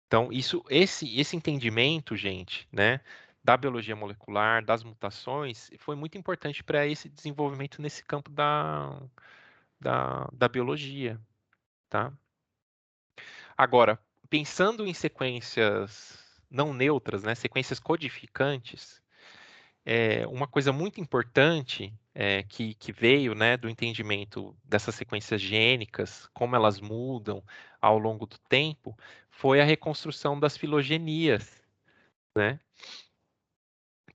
Então, esse entendimento, gente, né, da biologia molecular, das mutações, foi muito importante para esse desenvolvimento nesse campo da biologia, tá? Agora, pensando em sequências não neutras, né, sequências codificantes, uma coisa muito importante que veio, né, do entendimento dessas sequências gênicas, como elas mudam ao longo do tempo, foi a reconstrução das filogenias, né?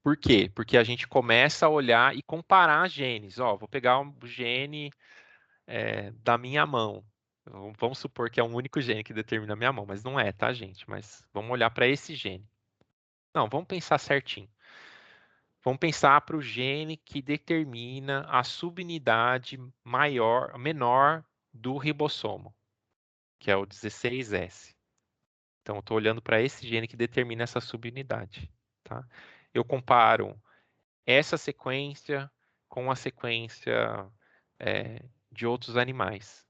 Por quê? Porque a gente começa a olhar e comparar genes. Vou pegar o gene da minha mão. Vamos supor que é um único gene que determina a minha mão, mas não é, tá, gente? Mas vamos olhar para esse gene. Não, vamos pensar certinho. Vamos pensar para o gene que determina a subunidade menor do ribossomo, que é o 16S. Então, eu estou olhando para esse gene que determina essa subunidade. Tá? Eu comparo essa sequência com a sequência de outros animais.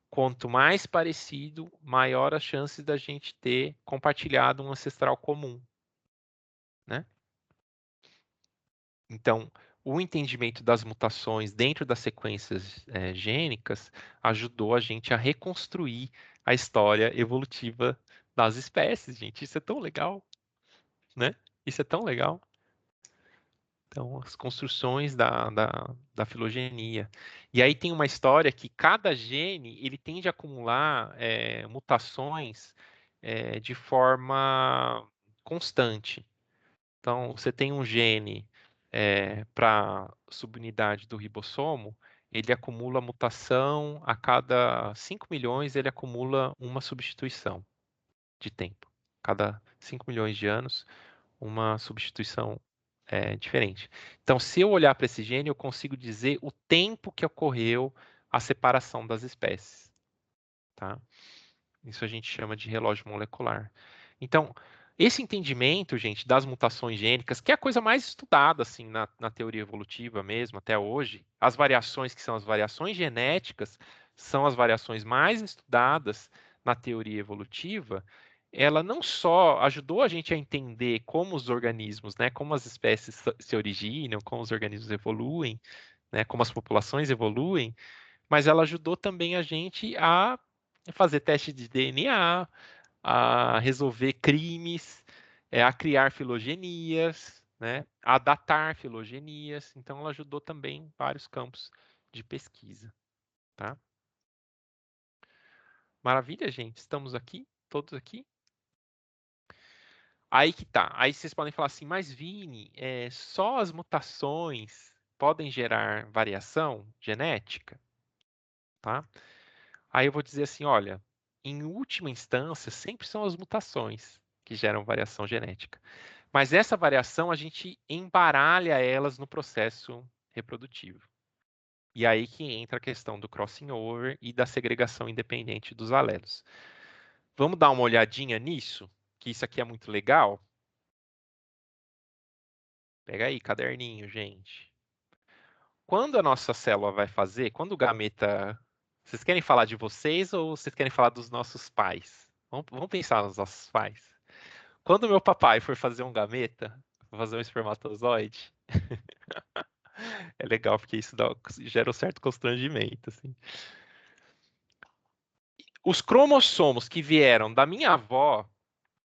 Quanto mais parecido, maior a chance da gente ter compartilhado um ancestral comum, né? Então, o entendimento das mutações dentro das sequências gênicas ajudou a gente a reconstruir a história evolutiva das espécies, gente. Isso é tão legal, né? Isso é tão legal. Então, as construções da filogenia. E aí tem uma história que cada gene ele tende a acumular mutações de forma constante. Então, você tem um gene para subunidade do ribossomo, ele acumula mutação a cada 5 milhões, ele acumula uma substituição de tempo. Cada 5 milhões de anos, uma substituição diferente. Então, se eu olhar para esse gene, eu consigo dizer o tempo que ocorreu a separação das espécies. Tá? Isso a gente chama de relógio molecular. Então, esse entendimento, gente, das mutações gênicas, que é a coisa mais estudada assim, na teoria evolutiva mesmo, até hoje, as variações que são as variações genéticas, são as variações mais estudadas na teoria evolutiva, ela não só ajudou a gente a entender como os organismos, né, como as espécies se originam, como os organismos evoluem, né, como as populações evoluem, mas ela ajudou também a gente a fazer teste de DNA, a resolver crimes, a criar filogenias, né, a datar filogenias. Então, ela ajudou também em vários campos de pesquisa, tá? Maravilha, gente. Estamos aqui, todos aqui. Aí que tá. Aí vocês podem falar assim, mas Vini, só as mutações podem gerar variação genética, tá? Aí eu vou dizer assim, olha, em última instância, sempre são as mutações que geram variação genética. Mas essa variação a gente embaralha elas no processo reprodutivo. E aí que entra a questão do crossing over e da segregação independente dos alelos. Vamos dar uma olhadinha nisso? Que isso aqui é muito legal. Pega aí, caderninho, gente. Quando a nossa célula vai fazer, quando o gameta... Vocês querem falar de vocês ou vocês querem falar dos nossos pais? Vamos pensar nos nossos pais. Quando meu papai for fazer um gameta, fazer um espermatozoide, é legal porque isso gera um certo constrangimento, assim. Os cromossomos que vieram da minha avó,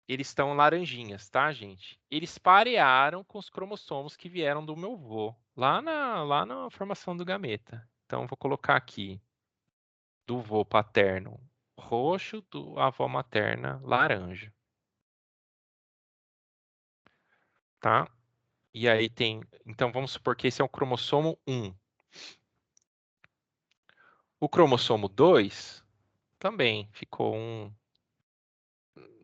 eles estão laranjinhas, tá, gente? Eles parearam com os cromossomos que vieram do meu avô, lá na formação do gameta. Então, vou colocar aqui, do vô paterno roxo, do avó materna laranja. Tá? E aí tem... Então, vamos supor que esse é o cromossomo 1. O cromossomo 2 também ficou um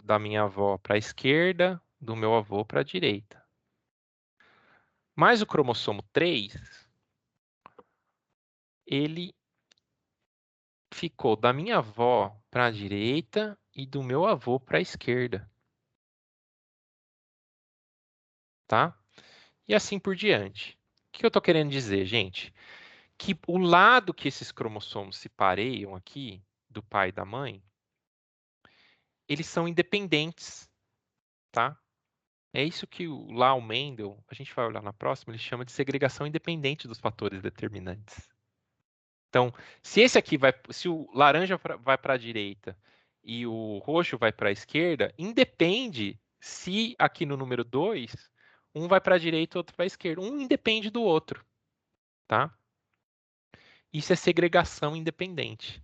da minha avó para a esquerda, do meu avô para a direita. Mas o cromossomo 3, ele ficou da minha avó para a direita e do meu avô para a esquerda. Tá? E assim por diante. O que eu estou querendo dizer, gente? Que o lado que esses cromossomos se pareiam aqui, do pai e da mãe, eles são independentes, tá? É isso que lá o Mendel, a gente vai olhar na próxima, ele chama de segregação independente dos fatores determinantes. Então, se esse aqui se o laranja vai para a direita e o roxo vai para a esquerda, independe se aqui no número 2, um vai para a direita e outro para a esquerda. Um independe do outro, tá? Isso é segregação independente.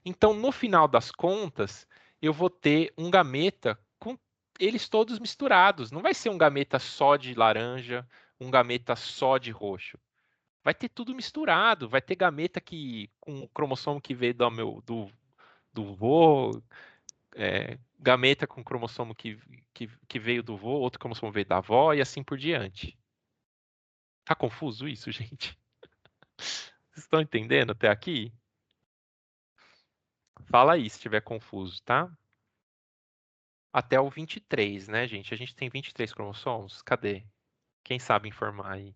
Então, no final das contas, eu vou ter um gameta com eles todos misturados. Não vai ser um gameta só de laranja, um gameta só de roxo. Vai ter tudo misturado. Vai ter gameta com o cromossomo que veio do vô, gameta com cromossomo que veio do vô, outro cromossomo veio da avó e assim por diante. Tá confuso isso, gente? Vocês estão entendendo até aqui? Fala aí se estiver confuso, tá? Até o 23, né, gente? A gente tem 23 cromossomos? Cadê? Quem sabe informar aí?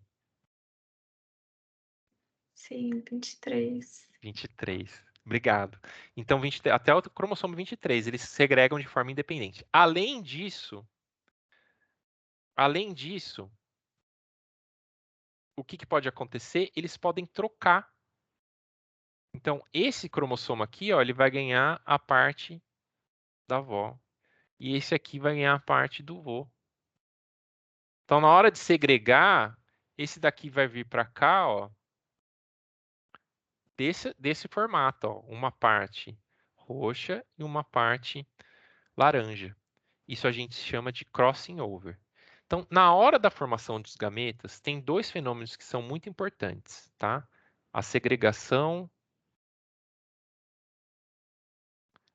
Sim, 23. 23. Obrigado. Então, até o cromossomo 23, eles se segregam de forma independente. Além disso, o que pode acontecer? Eles podem trocar. Então, esse cromossomo aqui, ó, ele vai ganhar a parte da avó. E esse aqui vai ganhar a parte do vô. Então, na hora de segregar, esse daqui vai vir para cá, ó, desse formato, ó, uma parte roxa e uma parte laranja. Isso a gente chama de crossing over. Então, na hora da formação dos gametas, tem dois fenômenos que são muito importantes, tá? A segregação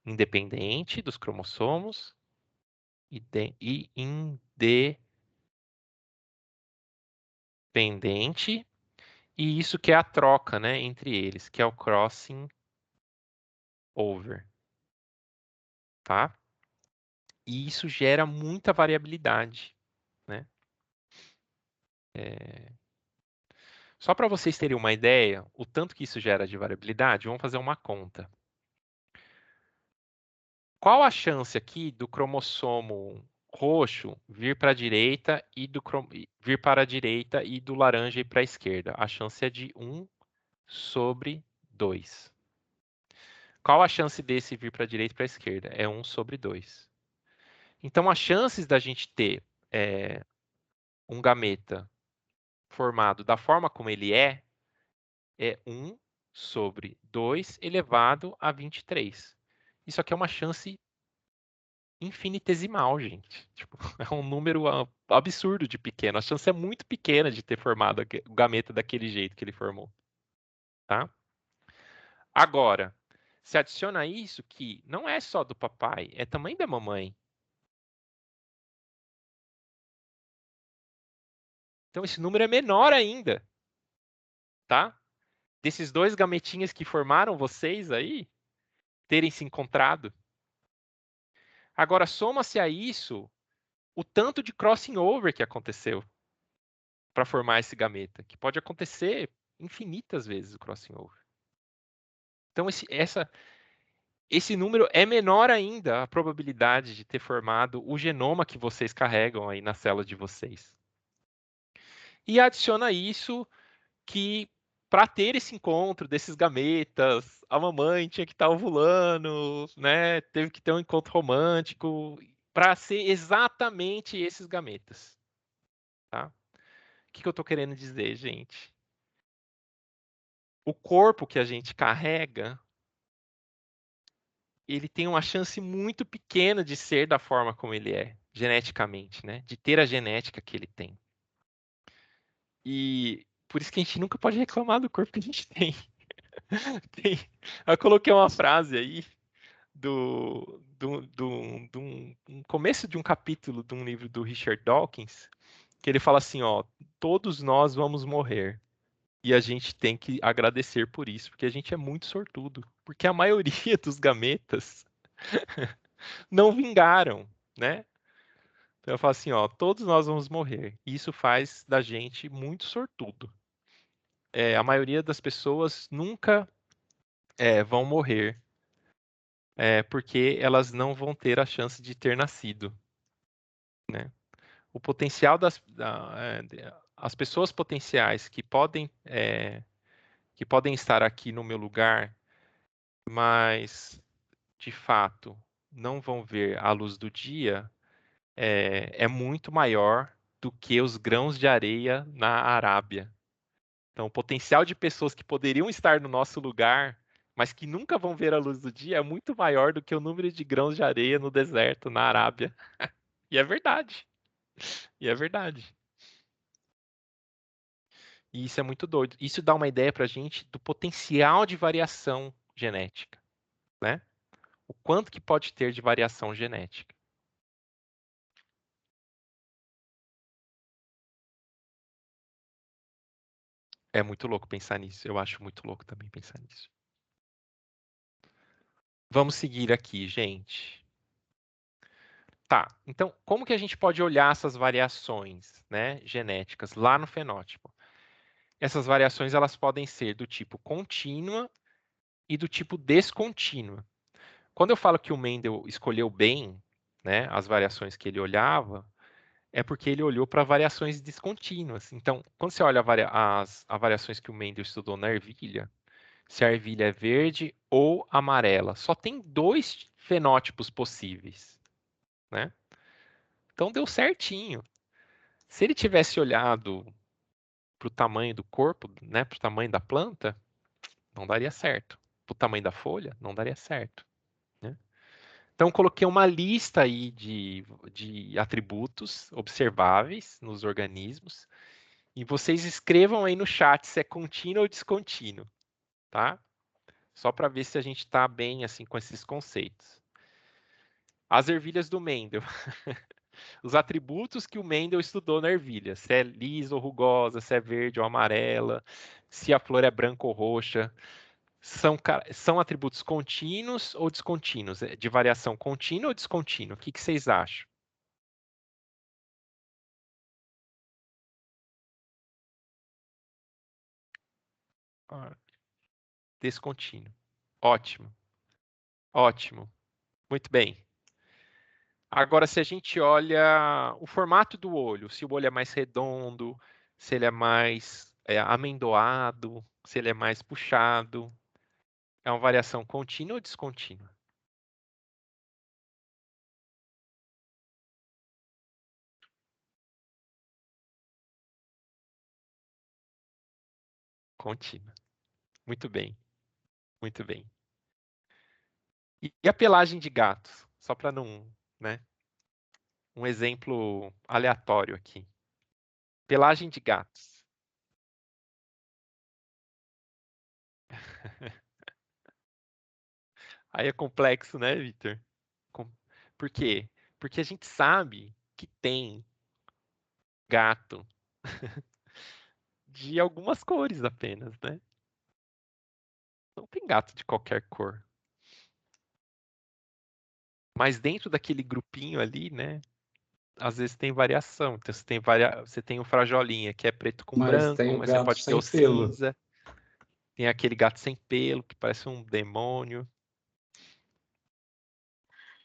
independente dos cromossomos e independente, e isso que é a troca, né, entre eles, que é o crossing over, tá? E isso gera muita variabilidade, né? Só para vocês terem uma ideia, o tanto que isso gera de variabilidade, vamos fazer uma conta. Qual a chance aqui do cromossomo roxo vir para a direita e vir para a direita e do laranja ir para a esquerda? A chance é de 1 sobre 2. Qual a chance desse vir para a direita e para a esquerda? É 1 sobre 2. Então, as chances da gente ter um gameta formado da forma como ele é 1 sobre 2 elevado a 23. Isso aqui é uma chance infinitesimal, gente. Tipo, é um número absurdo de pequeno. A chance é muito pequena de ter formado o gameta daquele jeito que ele formou. Tá? Agora, se adiciona isso que não é só do papai, é também da mamãe. Então esse número é menor ainda. Tá? Desses 2 gametinhas que formaram vocês aí, terem se encontrado. Agora, soma-se a isso o tanto de crossing over que aconteceu para formar esse gameta, que pode acontecer infinitas vezes o crossing over. Então, esse número é menor ainda a probabilidade de ter formado o genoma que vocês carregam aí na célula de vocês. E adiciona isso que para ter esse encontro desses gametas, a mamãe tinha que estar ovulando, né? Teve que ter um encontro romântico para ser exatamente esses gametas. Tá? O que eu estou querendo dizer, gente? O corpo que a gente carrega, ele tem uma chance muito pequena de ser da forma como ele é, geneticamente, né? De ter a genética que ele tem. E por isso que a gente nunca pode reclamar do corpo que a gente tem. Eu coloquei uma frase aí um começo de um capítulo de um livro do Richard Dawkins, que ele fala assim, ó, todos nós vamos morrer. E a gente tem que agradecer por isso, porque a gente é muito sortudo. Porque a maioria dos gametas não vingaram, né? Então eu falo assim, ó, todos nós vamos morrer. E isso faz da gente muito sortudo. A maioria das pessoas nunca vão morrer, porque elas não vão ter a chance de ter nascido, né? O potencial as pessoas potenciais que podem estar aqui no meu lugar, mas de fato não vão ver a luz do dia, é muito maior do que os grãos de areia na Arábia. Então, o potencial de pessoas que poderiam estar no nosso lugar, mas que nunca vão ver a luz do dia, é muito maior do que o número de grãos de areia no deserto, na Arábia. E é verdade. E é verdade. E isso é muito doido. Isso dá uma ideia para a gente do potencial de variação genética, né? O quanto que pode ter de variação genética. É muito louco pensar nisso. Eu acho muito louco também pensar nisso. Vamos seguir aqui, gente. Tá, então como que a gente pode olhar essas variações, né, genéticas lá no fenótipo? Essas variações elas podem ser do tipo contínua e do tipo descontínua. Quando eu falo que o Mendel escolheu bem, né, as variações que ele olhava, é porque ele olhou para variações descontínuas. Então, quando você olha as variações que o Mendel estudou na ervilha, se a ervilha é verde ou amarela, só tem 2 fenótipos possíveis, né? Então deu certinho. Se ele tivesse olhado para o tamanho do corpo, né, para o tamanho da planta, não daria certo. Para o tamanho da folha, não daria certo, né? Então, coloquei uma lista aí de atributos observáveis nos organismos e vocês escrevam aí no chat se é contínuo ou descontínuo, tá? Só para ver se a gente está bem assim com esses conceitos. As ervilhas do Mendel. Os atributos que o Mendel estudou na ervilha, se é lisa ou rugosa, se é verde ou amarela, se a flor é branca ou roxa, são atributos contínuos ou descontínuos? De variação contínua ou descontínua? O que vocês acham? Descontínuo. Ótimo. Ótimo. Muito bem. Agora, se a gente olha o formato do olho, se o olho é mais redondo, se ele é mais amendoado, se ele é mais puxado, é uma variação contínua ou descontínua? Contínua. Muito bem, muito bem. E a pelagem de gatos? Só para não, né? Um exemplo aleatório aqui. Pelagem de gatos. Aí é complexo, né, Victor? Com- Por quê? Porque a gente sabe que tem gato de algumas cores apenas, né? Não tem gato de qualquer cor. Mas dentro daquele grupinho ali, né? Às vezes tem variação. Então você tem o frajolinha, que é preto com Mas branco, tem o mas você gato pode ter o sem pelo. cinza. Tem aquele gato sem pelo, que parece um demônio.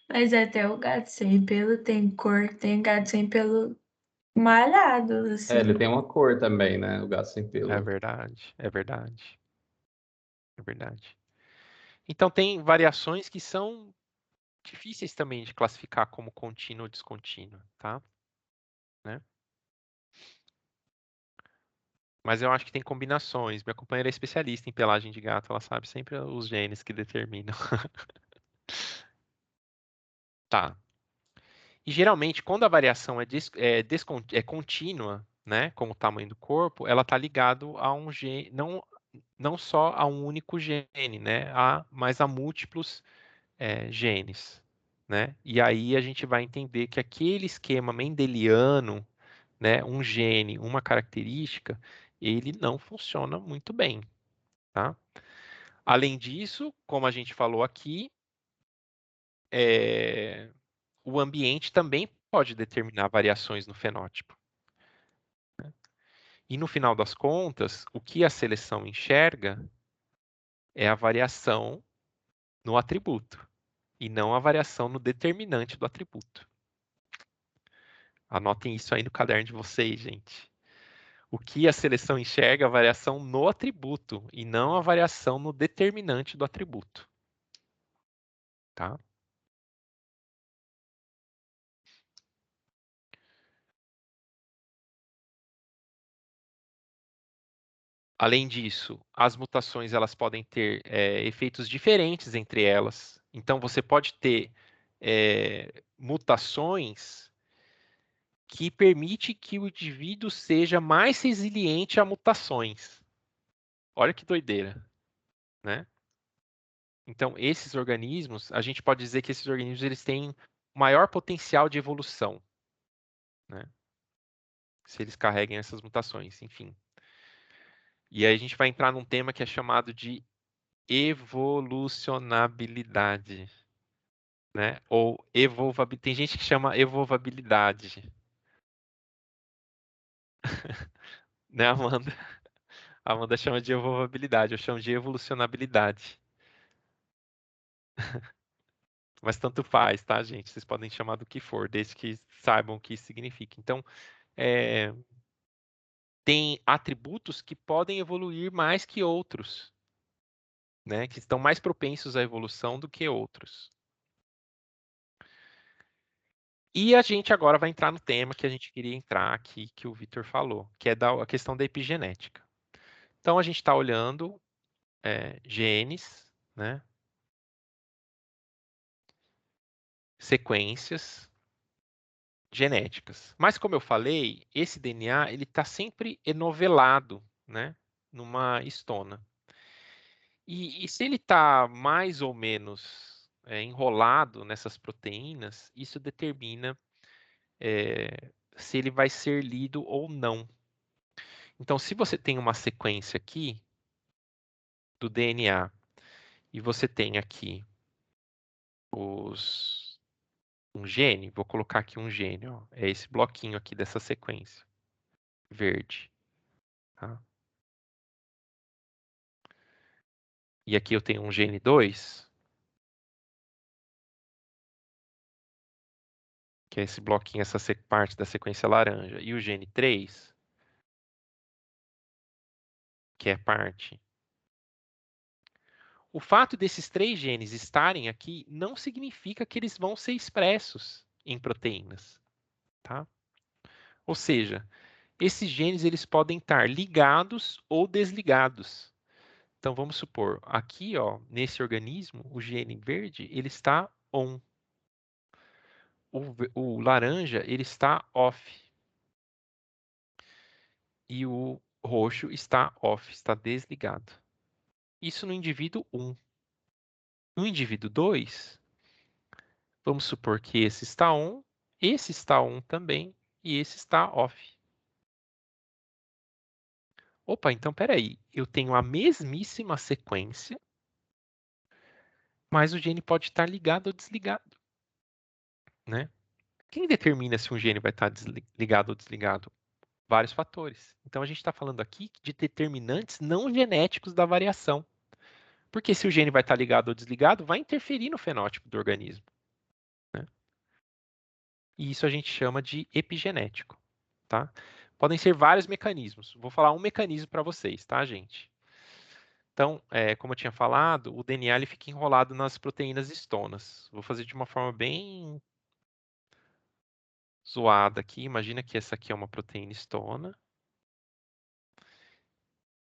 Mas até o gato sem pelo tem cor, tem gato sem pelo malhado, É, ele assim. tem uma cor também, né? O gato sem É pelo. verdade, é verdade, é verdade. Então tem variações que são difíceis também de classificar como contínua ou descontínua, tá? Né? Mas eu acho que tem combinações. Minha companheira é especialista em pelagem de gato, ela sabe sempre os genes que determinam. Tá. E geralmente, quando a variação é contínua, né, como o tamanho do corpo, ela está ligado a um gene, não só a um único gene, né, mas a múltiplos genes, né? E aí a gente vai entender que aquele esquema mendeliano, né, um gene, uma característica, ele não funciona muito bem, tá? Além disso, como a gente falou aqui, o ambiente também pode determinar variações no fenótipo. E no final das contas, o que a seleção enxerga é a variação no atributo e não a variação no determinante do atributo. Anotem isso aí no caderno de vocês, gente. O que a seleção enxerga é a variação no atributo e não a variação no determinante do atributo. Tá? Além disso, as mutações elas podem ter efeitos diferentes entre elas. Então, você pode ter mutações que permite que o indivíduo seja mais resiliente a mutações. Olha que doideira, né? Então, esses organismos, a gente pode dizer que esses organismos eles têm maior potencial de evolução, né? Se eles carreguem essas mutações, enfim. E aí a gente vai entrar num tema que é chamado de evolucionabilidade, né? Ou evolvabilidade. Tem gente que chama evolvabilidade, né, Amanda? A Amanda chama de evolvabilidade, eu chamo de evolucionabilidade. Mas tanto faz, tá, gente? Vocês podem chamar do que for, desde que saibam o que isso significa. Então, tem atributos que podem evoluir mais que outros, né? Que estão mais propensos à evolução do que outros. E a gente agora vai entrar no tema que a gente queria entrar aqui, que o Vitor falou, que é a questão da epigenética. Então, a gente está olhando genes, né? Sequências genéticas. Mas, como eu falei, esse DNA ele está sempre enovelado, né? Numa histona. E se ele está mais ou menos enrolado nessas proteínas, isso determina se ele vai ser lido ou não. Então, se você tem uma sequência aqui do DNA e você tem aqui um gene, vou colocar aqui um gene, ó, é esse bloquinho aqui dessa sequência, verde. Tá? E aqui eu tenho um gene 2. que é esse bloquinho, essa parte da sequência laranja, e o gene 3, que é parte. O fato desses 3 genes estarem aqui não significa que eles vão ser expressos em proteínas, tá? Ou seja, esses genes eles podem estar ligados ou desligados. Então vamos supor, aqui, ó, nesse organismo, o gene verde ele está on. O laranja ele está off. E o roxo está off, está desligado. Isso no indivíduo 1. No indivíduo 2, vamos supor que esse está on, esse está on também e esse está off. Opa, então peraí, eu tenho a mesmíssima sequência, mas o gene pode estar ligado ou desligado, né? Quem determina se um gene vai estar ligado ou desligado? Vários fatores. Então a gente está falando aqui de determinantes não genéticos da variação. Porque se o gene vai estar ligado ou desligado, vai interferir no fenótipo do organismo, né? E isso a gente chama de epigenético, tá? Podem ser vários mecanismos. Vou falar um mecanismo para vocês, tá, gente? Então, como eu tinha falado, o DNA ele fica enrolado nas proteínas histonas. Vou fazer de uma forma bem zoada aqui. Imagina que essa aqui é uma proteína histona.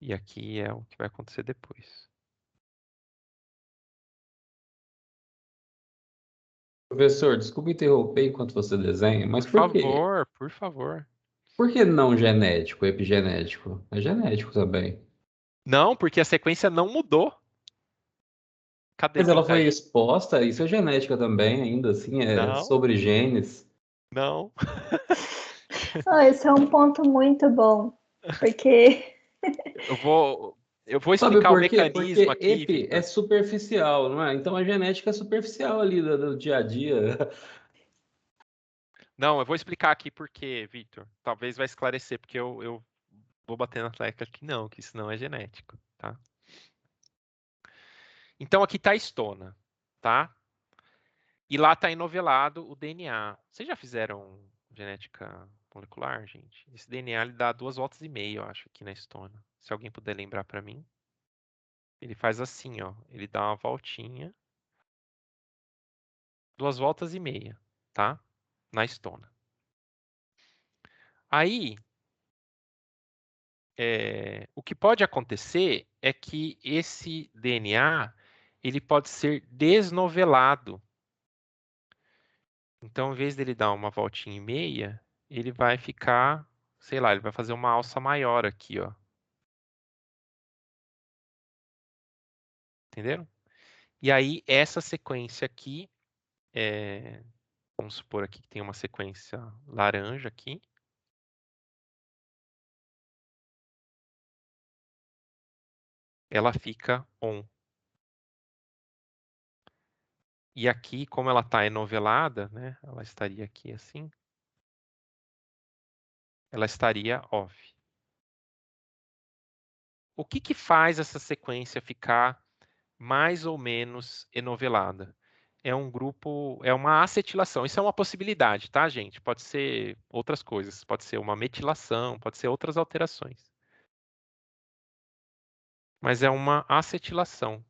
E aqui é o que vai acontecer depois. Professor, desculpa interromper enquanto você desenha, mas Por por quê? favor, por favor. Por que não genético, epigenético? É genético também. Não, porque a sequência não mudou. Cadê Mas quem ela tá foi aí? exposta, isso é genética também, ainda assim, é Não, sobre genes. não. Esse é um ponto muito bom, porque Eu vou Sabe explicar o por quê? mecanismo Porque aqui, epi é Vitor. superficial, não é? Então a genética é superficial ali do dia a dia. Não, eu vou explicar aqui por quê, Vitor. Talvez vai esclarecer, porque eu vou bater na tecla que não, que isso não é genético, tá? Então aqui tá a histona, tá? E lá tá enovelado o DNA. Vocês já fizeram genética molecular, gente? Esse DNA ele dá 2 voltas e meia, eu acho, aqui na histona. Se alguém puder lembrar para mim. Ele faz assim, ó. Ele dá uma voltinha. 2 voltas e meia, tá? Na histona. Aí, o que pode acontecer é que esse DNA ele pode ser desnovelado. Então, em vez dele dar uma voltinha e meia, ele vai ficar, sei lá, ele vai fazer uma alça maior aqui, ó. Entenderam? E aí, essa sequência aqui, vamos supor aqui que tem uma sequência laranja aqui. Ela fica on. E aqui, como ela está enovelada, né? Ela estaria aqui assim. Ela estaria off. O que que faz essa sequência ficar mais ou menos enovelada? É um grupo, é uma acetilação. Isso é uma possibilidade, tá, gente? Pode ser outras coisas. Pode ser uma metilação, pode ser outras alterações. Mas é uma acetilação.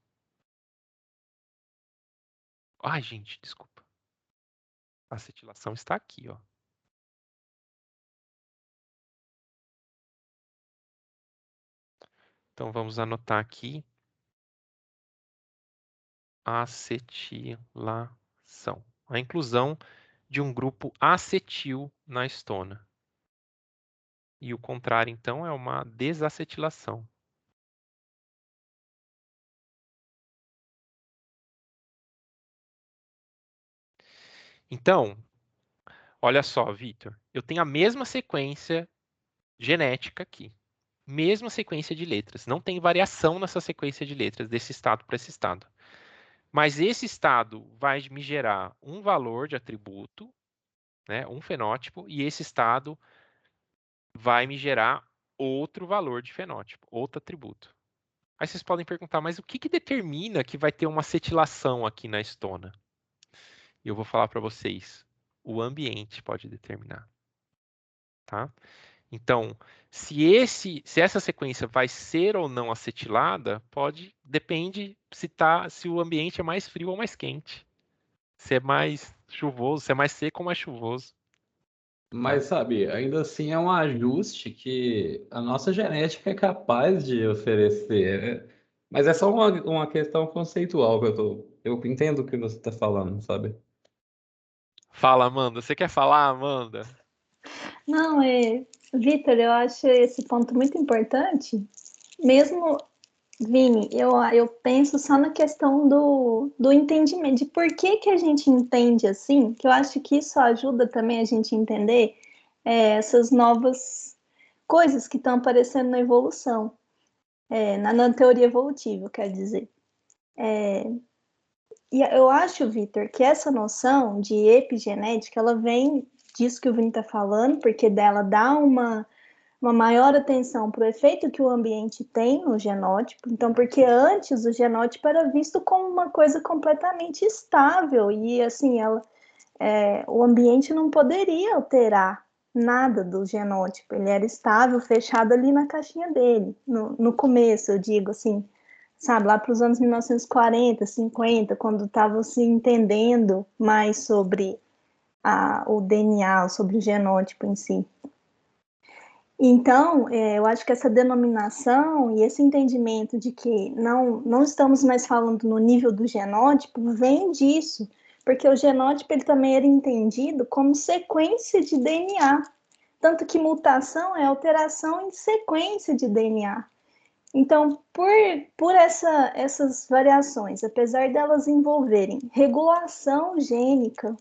Ai, gente, desculpa. A acetilação está aqui, ó. Então vamos anotar aqui acetilação. A inclusão de um grupo acetil na histona. E o contrário, então, é uma desacetilação. Então, olha só, Vitor, eu tenho a mesma sequência genética aqui. Mesma sequência de letras. Não tem variação nessa sequência de letras, desse estado para esse estado. Mas esse estado vai me gerar um valor de atributo, né, um fenótipo, e esse estado vai me gerar outro valor de fenótipo, outro atributo. Aí vocês podem perguntar, mas o que que determina que vai ter uma acetilação aqui na histona? E eu vou falar para vocês. o ambiente pode determinar, tá? Então, se essa sequência vai ser ou não acetilada, depende se o ambiente é mais frio ou mais quente, se é mais chuvoso, se é mais seco ou mais chuvoso. Mas, sabe, ainda assim é um ajuste que a nossa genética é capaz de oferecer. Mas é só uma questão conceitual que eu entendo o que você está falando, sabe? Fala, Amanda. Você quer falar, Amanda? Não, Vitor, eu acho esse ponto muito importante. Mesmo, Vini, eu penso só na questão do entendimento, de por que a gente entende assim, que eu acho que isso ajuda também a gente entender essas novas coisas que estão aparecendo na evolução, na teoria evolutiva, quer dizer. E eu acho, Vitor, que essa noção de epigenética, ela vem disso que o Vini está falando, porque dela dá uma maior atenção para o efeito que o ambiente tem no genótipo. Então, porque antes o genótipo era visto como uma coisa completamente estável e assim, o ambiente não poderia alterar nada do genótipo. Ele era estável, fechado ali na caixinha dele. No começo, eu digo assim, sabe, lá para os anos 1940, 50, quando estavam se entendendo mais sobre o DNA, sobre o genótipo em si. Então, eu acho que essa denominação e esse entendimento de que não estamos mais falando no nível do genótipo vem disso, porque o genótipo ele também era entendido como sequência de DNA, tanto que mutação é alteração em sequência de DNA. Então, por essas variações, apesar delas envolverem regulação gênica,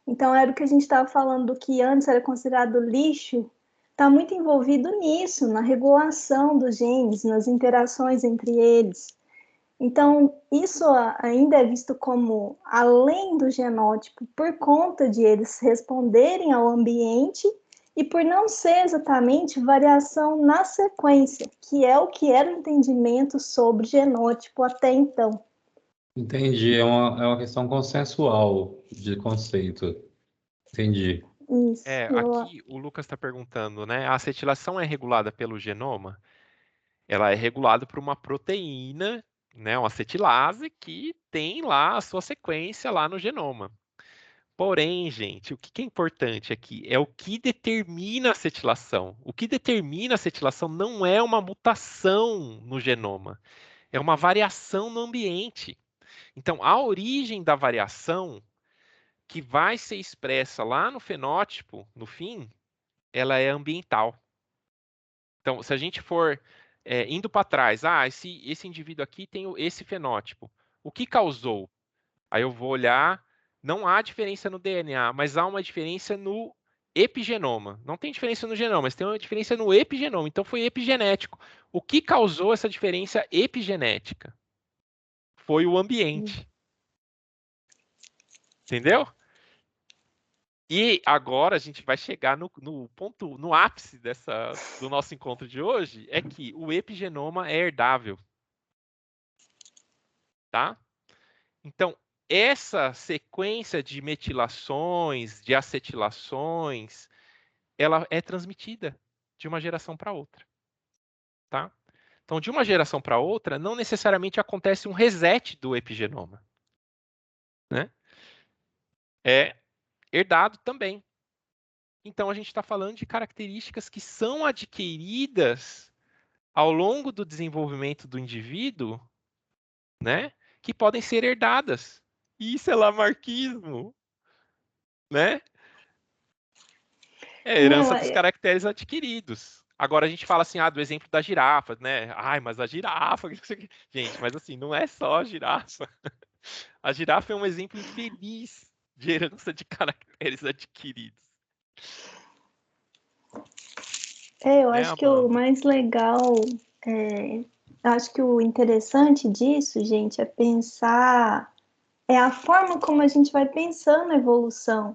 então era o que a gente estava falando do que antes era considerado lixo, está muito envolvido nisso, na regulação dos genes, nas interações entre eles. Então, isso ainda é visto como além do genótipo, por conta de eles responderem ao ambiente e por não ser exatamente variação na sequência, que é o que era o entendimento sobre genótipo até então. Entendi, é uma questão consensual de conceito. Entendi. Isso. Aqui o Lucas está perguntando, né? A acetilação é regulada pelo genoma? Ela é regulada por uma proteína, né? Uma acetilase que tem lá a sua sequência lá no genoma. Porém, gente, o que é importante aqui é o que determina a acetilação. O que determina a acetilação não é uma mutação no genoma, é uma variação no ambiente. Então, a origem da variação que vai ser expressa lá no fenótipo, no fim, ela é ambiental. Então, se a gente for indo para trás, esse indivíduo aqui tem esse fenótipo. O que causou? Aí eu vou olhar, não há diferença no DNA, mas há uma diferença no epigenoma. Não tem diferença no genoma, mas tem uma diferença no epigenoma. Então foi epigenético. O que causou essa diferença epigenética? Foi o ambiente. Entendeu? E agora a gente vai chegar no ponto, no ápice do nosso encontro de hoje, é que o epigenoma é herdável. Tá? Então, essa sequência de metilações, de acetilações, ela é transmitida de uma geração para outra. Tá? Então, de uma geração para outra, não necessariamente acontece um reset do epigenoma. Né? É herdado também. Então, a gente está falando de características que são adquiridas ao longo do desenvolvimento do indivíduo, né? Que podem ser herdadas. Isso é lamarquismo, né? É herança dos caracteres adquiridos. Agora a gente fala assim, do exemplo da girafa, né? Mas a girafa... Gente, mas assim, não é só a girafa. A girafa é um exemplo infeliz de herança de caracteres adquiridos. Eu acho que o mais legal, acho que o interessante disso, gente, é pensar, a forma como a gente vai pensando a evolução,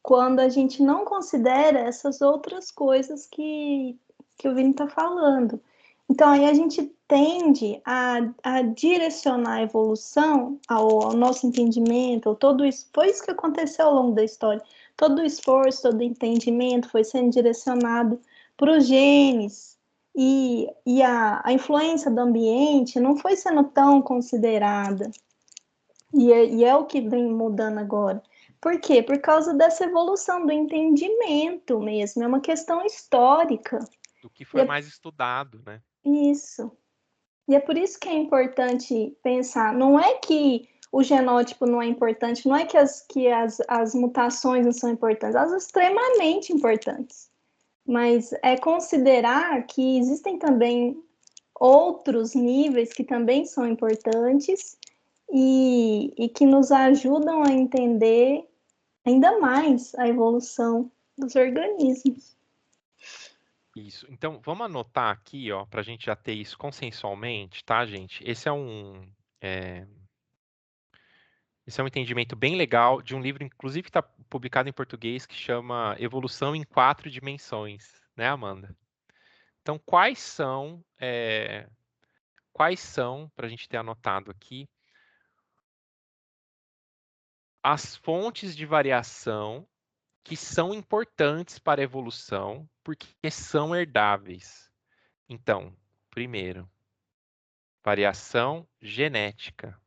quando a gente não considera essas outras coisas que o Vini está falando. Então, aí a gente tende a direcionar a evolução ao nosso entendimento, tudo isso. Foi isso que aconteceu ao longo da história. todo o esforço, todo o entendimento foi sendo direcionado para os genes, e a influência do ambiente não foi sendo tão considerada. E é o que vem mudando agora. Por quê? Por causa dessa evolução do entendimento mesmo, é uma questão histórica. Do que foi mais estudado, né? Isso. E é por isso que é importante pensar, não é que o genótipo não é importante, não é que as mutações não são importantes, elas são extremamente importantes. Mas é considerar que existem também outros níveis que também são importantes e que nos ajudam a entender ainda mais a evolução dos organismos. Isso. Então, vamos anotar aqui, ó, para a gente já ter isso consensualmente, tá, gente? Esse é um entendimento bem legal de um livro, inclusive, que está publicado em português, que chama Evolução em 4 Dimensões, né, Amanda? Então, quais são, para a gente ter anotado aqui, as fontes de variação que são importantes para a evolução, porque são herdáveis. Então, primeiro, variação genética.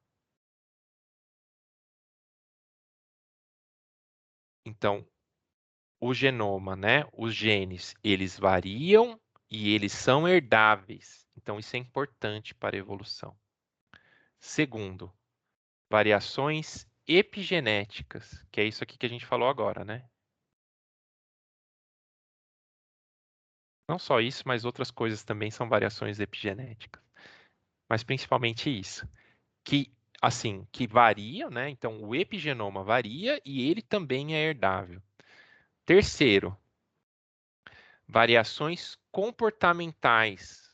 Então, o genoma, né, os genes, eles variam e eles são herdáveis. Então, isso é importante para a evolução. Segundo, variações epigenéticas, que é isso aqui que a gente falou agora, né? Não só isso, mas outras coisas também são variações epigenéticas. Mas principalmente isso, que assim, que variam, né? Então, o epigenoma varia e ele também é herdável. Terceiro, variações comportamentais.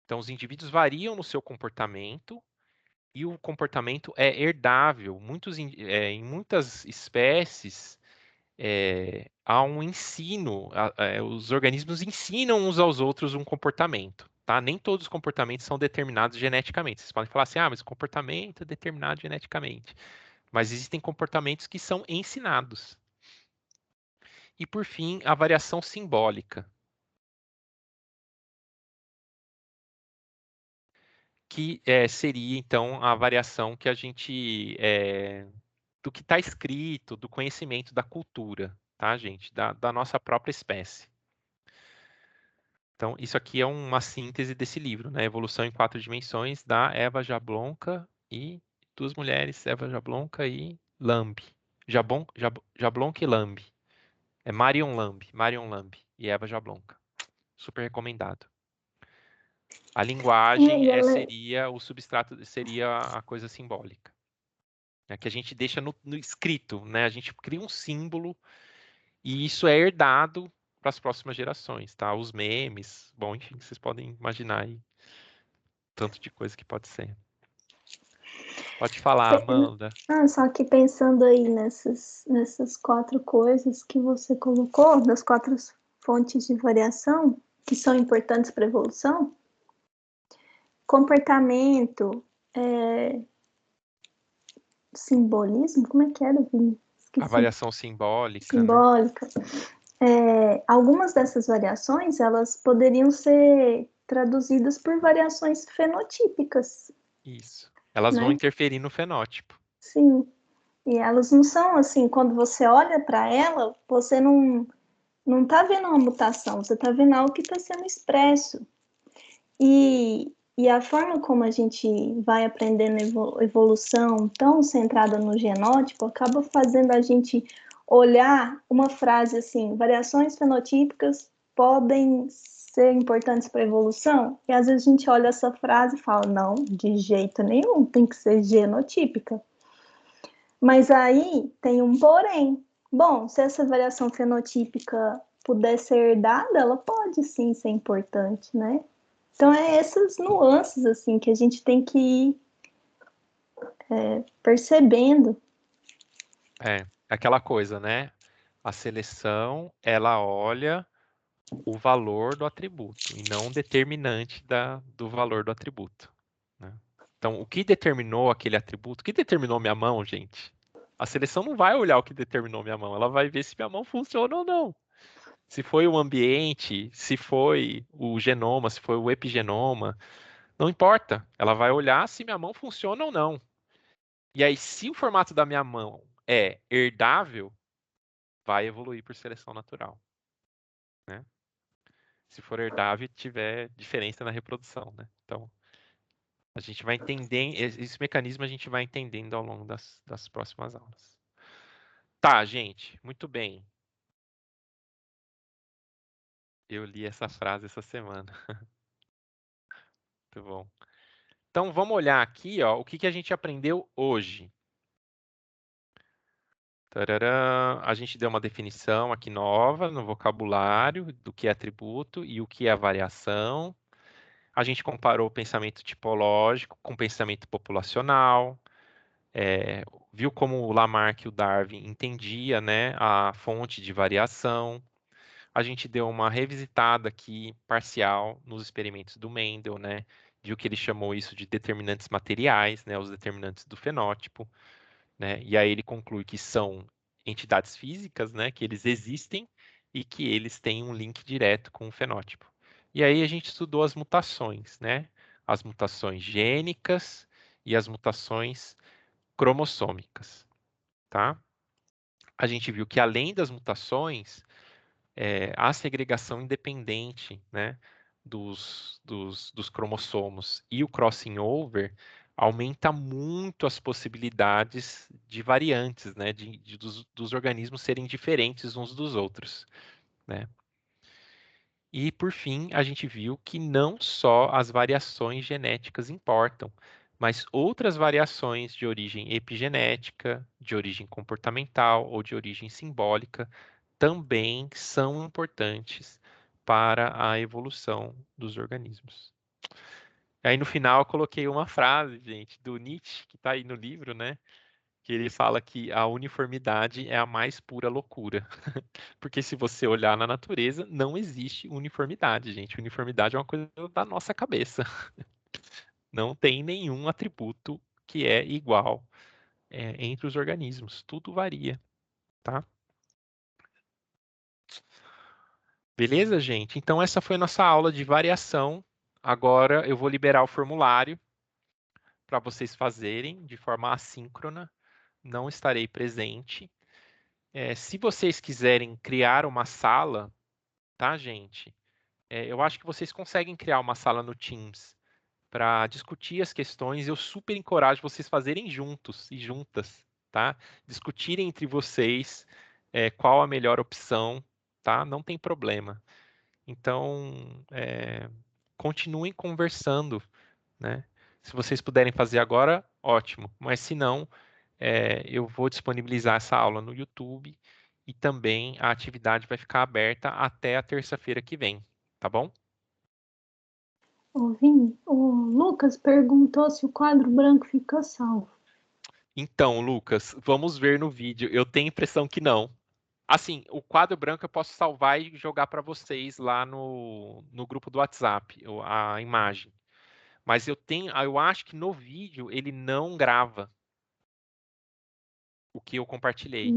Então, os indivíduos variam no seu comportamento e o comportamento é herdável. Em muitas espécies, há um ensino, os organismos ensinam uns aos outros um comportamento. Tá? Nem todos os comportamentos são determinados geneticamente. Vocês podem falar assim, mas o comportamento é determinado geneticamente. Mas existem comportamentos que são ensinados. E, por fim, a variação simbólica, que seria, então, a variação que a gente... do que está escrito, do conhecimento da cultura, tá, gente? Da nossa própria espécie. Então, isso aqui é uma síntese desse livro, né? Evolução em 4 Dimensões, da Eva Jablonka e duas mulheres, Eva Jablonka e Lamb. Jablonka e Lamb. É Marion Lamb e Eva Jablonka. Super recomendado. A linguagem seria o substrato, seria a coisa simbólica. Que a gente deixa no escrito, né? A gente cria um símbolo e isso é herdado para as próximas gerações, tá? Os memes, bom, enfim, vocês podem imaginar aí tanto de coisa que pode ser. Pode falar, Amanda. Só que pensando aí nessas 4 coisas que você colocou, das 4 fontes de variação que são importantes para a evolução, comportamento, simbolismo, como é que era, Vini? A variação simbólica. Simbólica. Né? Algumas dessas variações, elas poderiam ser traduzidas por variações fenotípicas. Isso. Elas vão interferir no fenótipo. Sim. E elas não são assim, quando você olha para ela, você não está vendo uma mutação, você está vendo algo que está sendo expresso. E a forma como a gente vai aprendendo evolução tão centrada no genótipo acaba fazendo a gente olhar uma frase assim, variações fenotípicas podem ser importantes para a evolução, e às vezes a gente olha essa frase e fala, não, de jeito nenhum, tem que ser genotípica. Mas aí tem um porém. Bom, se essa variação fenotípica puder ser herdada, ela pode sim ser importante, né? Então, essas nuances, assim, que a gente tem que ir percebendo. Aquela coisa, né? A seleção, ela olha o valor do atributo e não o determinante do valor do atributo. Né? Então, o que determinou aquele atributo? O que determinou minha mão, gente? A seleção não vai olhar o que determinou minha mão, ela vai ver se minha mão funciona ou não. Se foi o ambiente, se foi o genoma, se foi o epigenoma, não importa. Ela vai olhar se minha mão funciona ou não. E aí, se o formato da minha mão é herdável, vai evoluir por seleção natural, né? Se for herdável e tiver diferença na reprodução, né? Então, a gente vai entender, esse mecanismo a gente vai entendendo ao longo das próximas aulas. Tá, gente, muito bem. Eu li essa frase essa semana. Muito bom. Então, vamos olhar aqui, ó, o que a gente aprendeu hoje. Tararã, a gente deu uma definição aqui nova no vocabulário do que é atributo e o que é variação. A gente comparou o pensamento tipológico com o pensamento populacional. Viu como o Lamarck e o Darwin entendia, né, a fonte de variação. A gente deu uma revisitada aqui, parcial, nos experimentos do Mendel, né? Viu que ele chamou isso de determinantes materiais, né? Os determinantes do fenótipo, né? E aí ele conclui que são entidades físicas, né? Que eles existem e que eles têm um link direto com o fenótipo. E aí a gente estudou as mutações, né? As mutações gênicas e as mutações cromossômicas, tá? A gente viu que além das mutações, a segregação independente, né, dos cromossomos e o crossing over aumenta muito as possibilidades de variantes, né, dos organismos serem diferentes uns dos outros, né? E, por fim, a gente viu que não só as variações genéticas importam, mas outras variações de origem epigenética, de origem comportamental ou de origem simbólica também são importantes para a evolução dos organismos. Aí no final eu coloquei uma frase, gente, do Nietzsche, que está aí no livro, né? Que ele fala que a uniformidade é a mais pura loucura. Porque se você olhar na natureza, não existe uniformidade, gente. Uniformidade é uma coisa da nossa cabeça. Não tem nenhum atributo que é igual entre os organismos. Tudo varia, tá? Beleza, gente? Então, essa foi a nossa aula de variação. Agora eu vou liberar o formulário para vocês fazerem de forma assíncrona. Não estarei presente. Se vocês quiserem criar uma sala, tá, gente? Eu acho que vocês conseguem criar uma sala no Teams para discutir as questões. Eu super encorajo vocês fazerem juntos e juntas, tá? Discutirem entre vocês qual a melhor opção, tá? Não tem problema. Então, continuem conversando, né? Se vocês puderem fazer agora, ótimo. Mas se não, eu vou disponibilizar essa aula no YouTube e também a atividade vai ficar aberta até a terça-feira que vem, tá bom? Ô, Vini, o Lucas perguntou se o quadro branco fica salvo. Então, Lucas, vamos ver no vídeo. Eu tenho a impressão que não. Assim, o quadro branco eu posso salvar e jogar para vocês lá no grupo do WhatsApp, a imagem. Mas eu acho que no vídeo ele não grava o que eu compartilhei.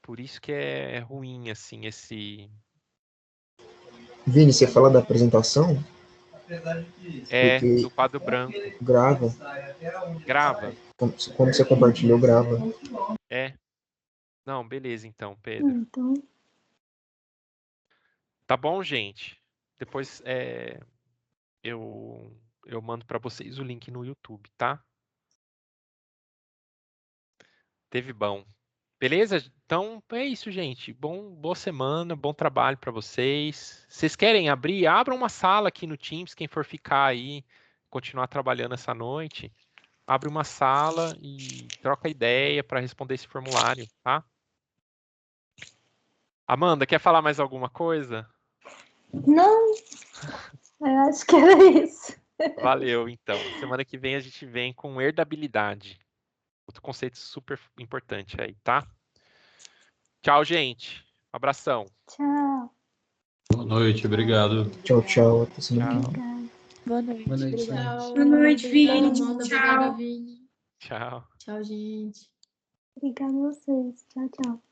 Por isso que é ruim, assim, esse... Vini, você fala da apresentação? Porque do quadro branco. Grava. Grava. Como você compartilhou, grava. Não, beleza então, Pedro. Então... Tá bom, gente? Depois eu mando para vocês o link no YouTube, tá? Teve bom. Beleza? Então é isso, gente. Boa semana, bom trabalho para vocês. Vocês querem abrir? Abram uma sala aqui no Teams, quem for ficar aí, continuar trabalhando essa noite. Abre uma sala e troca ideia para responder esse formulário, tá? Amanda, quer falar mais alguma coisa? Não, eu acho que era isso. Valeu, então. Semana que vem a gente vem com herdabilidade. Outro conceito super importante aí, tá? Tchau, gente. Abração. Tchau. Boa noite, obrigado. Tchau, tchau. Até semana que vem. Obrigada. Boa noite. Boa noite. Obrigada. Tchau. Boa noite, Obrigada, Vini. Amanda. Tchau. Obrigada, Vini. Tchau. Tchau, gente. Obrigada a vocês. Tchau, tchau.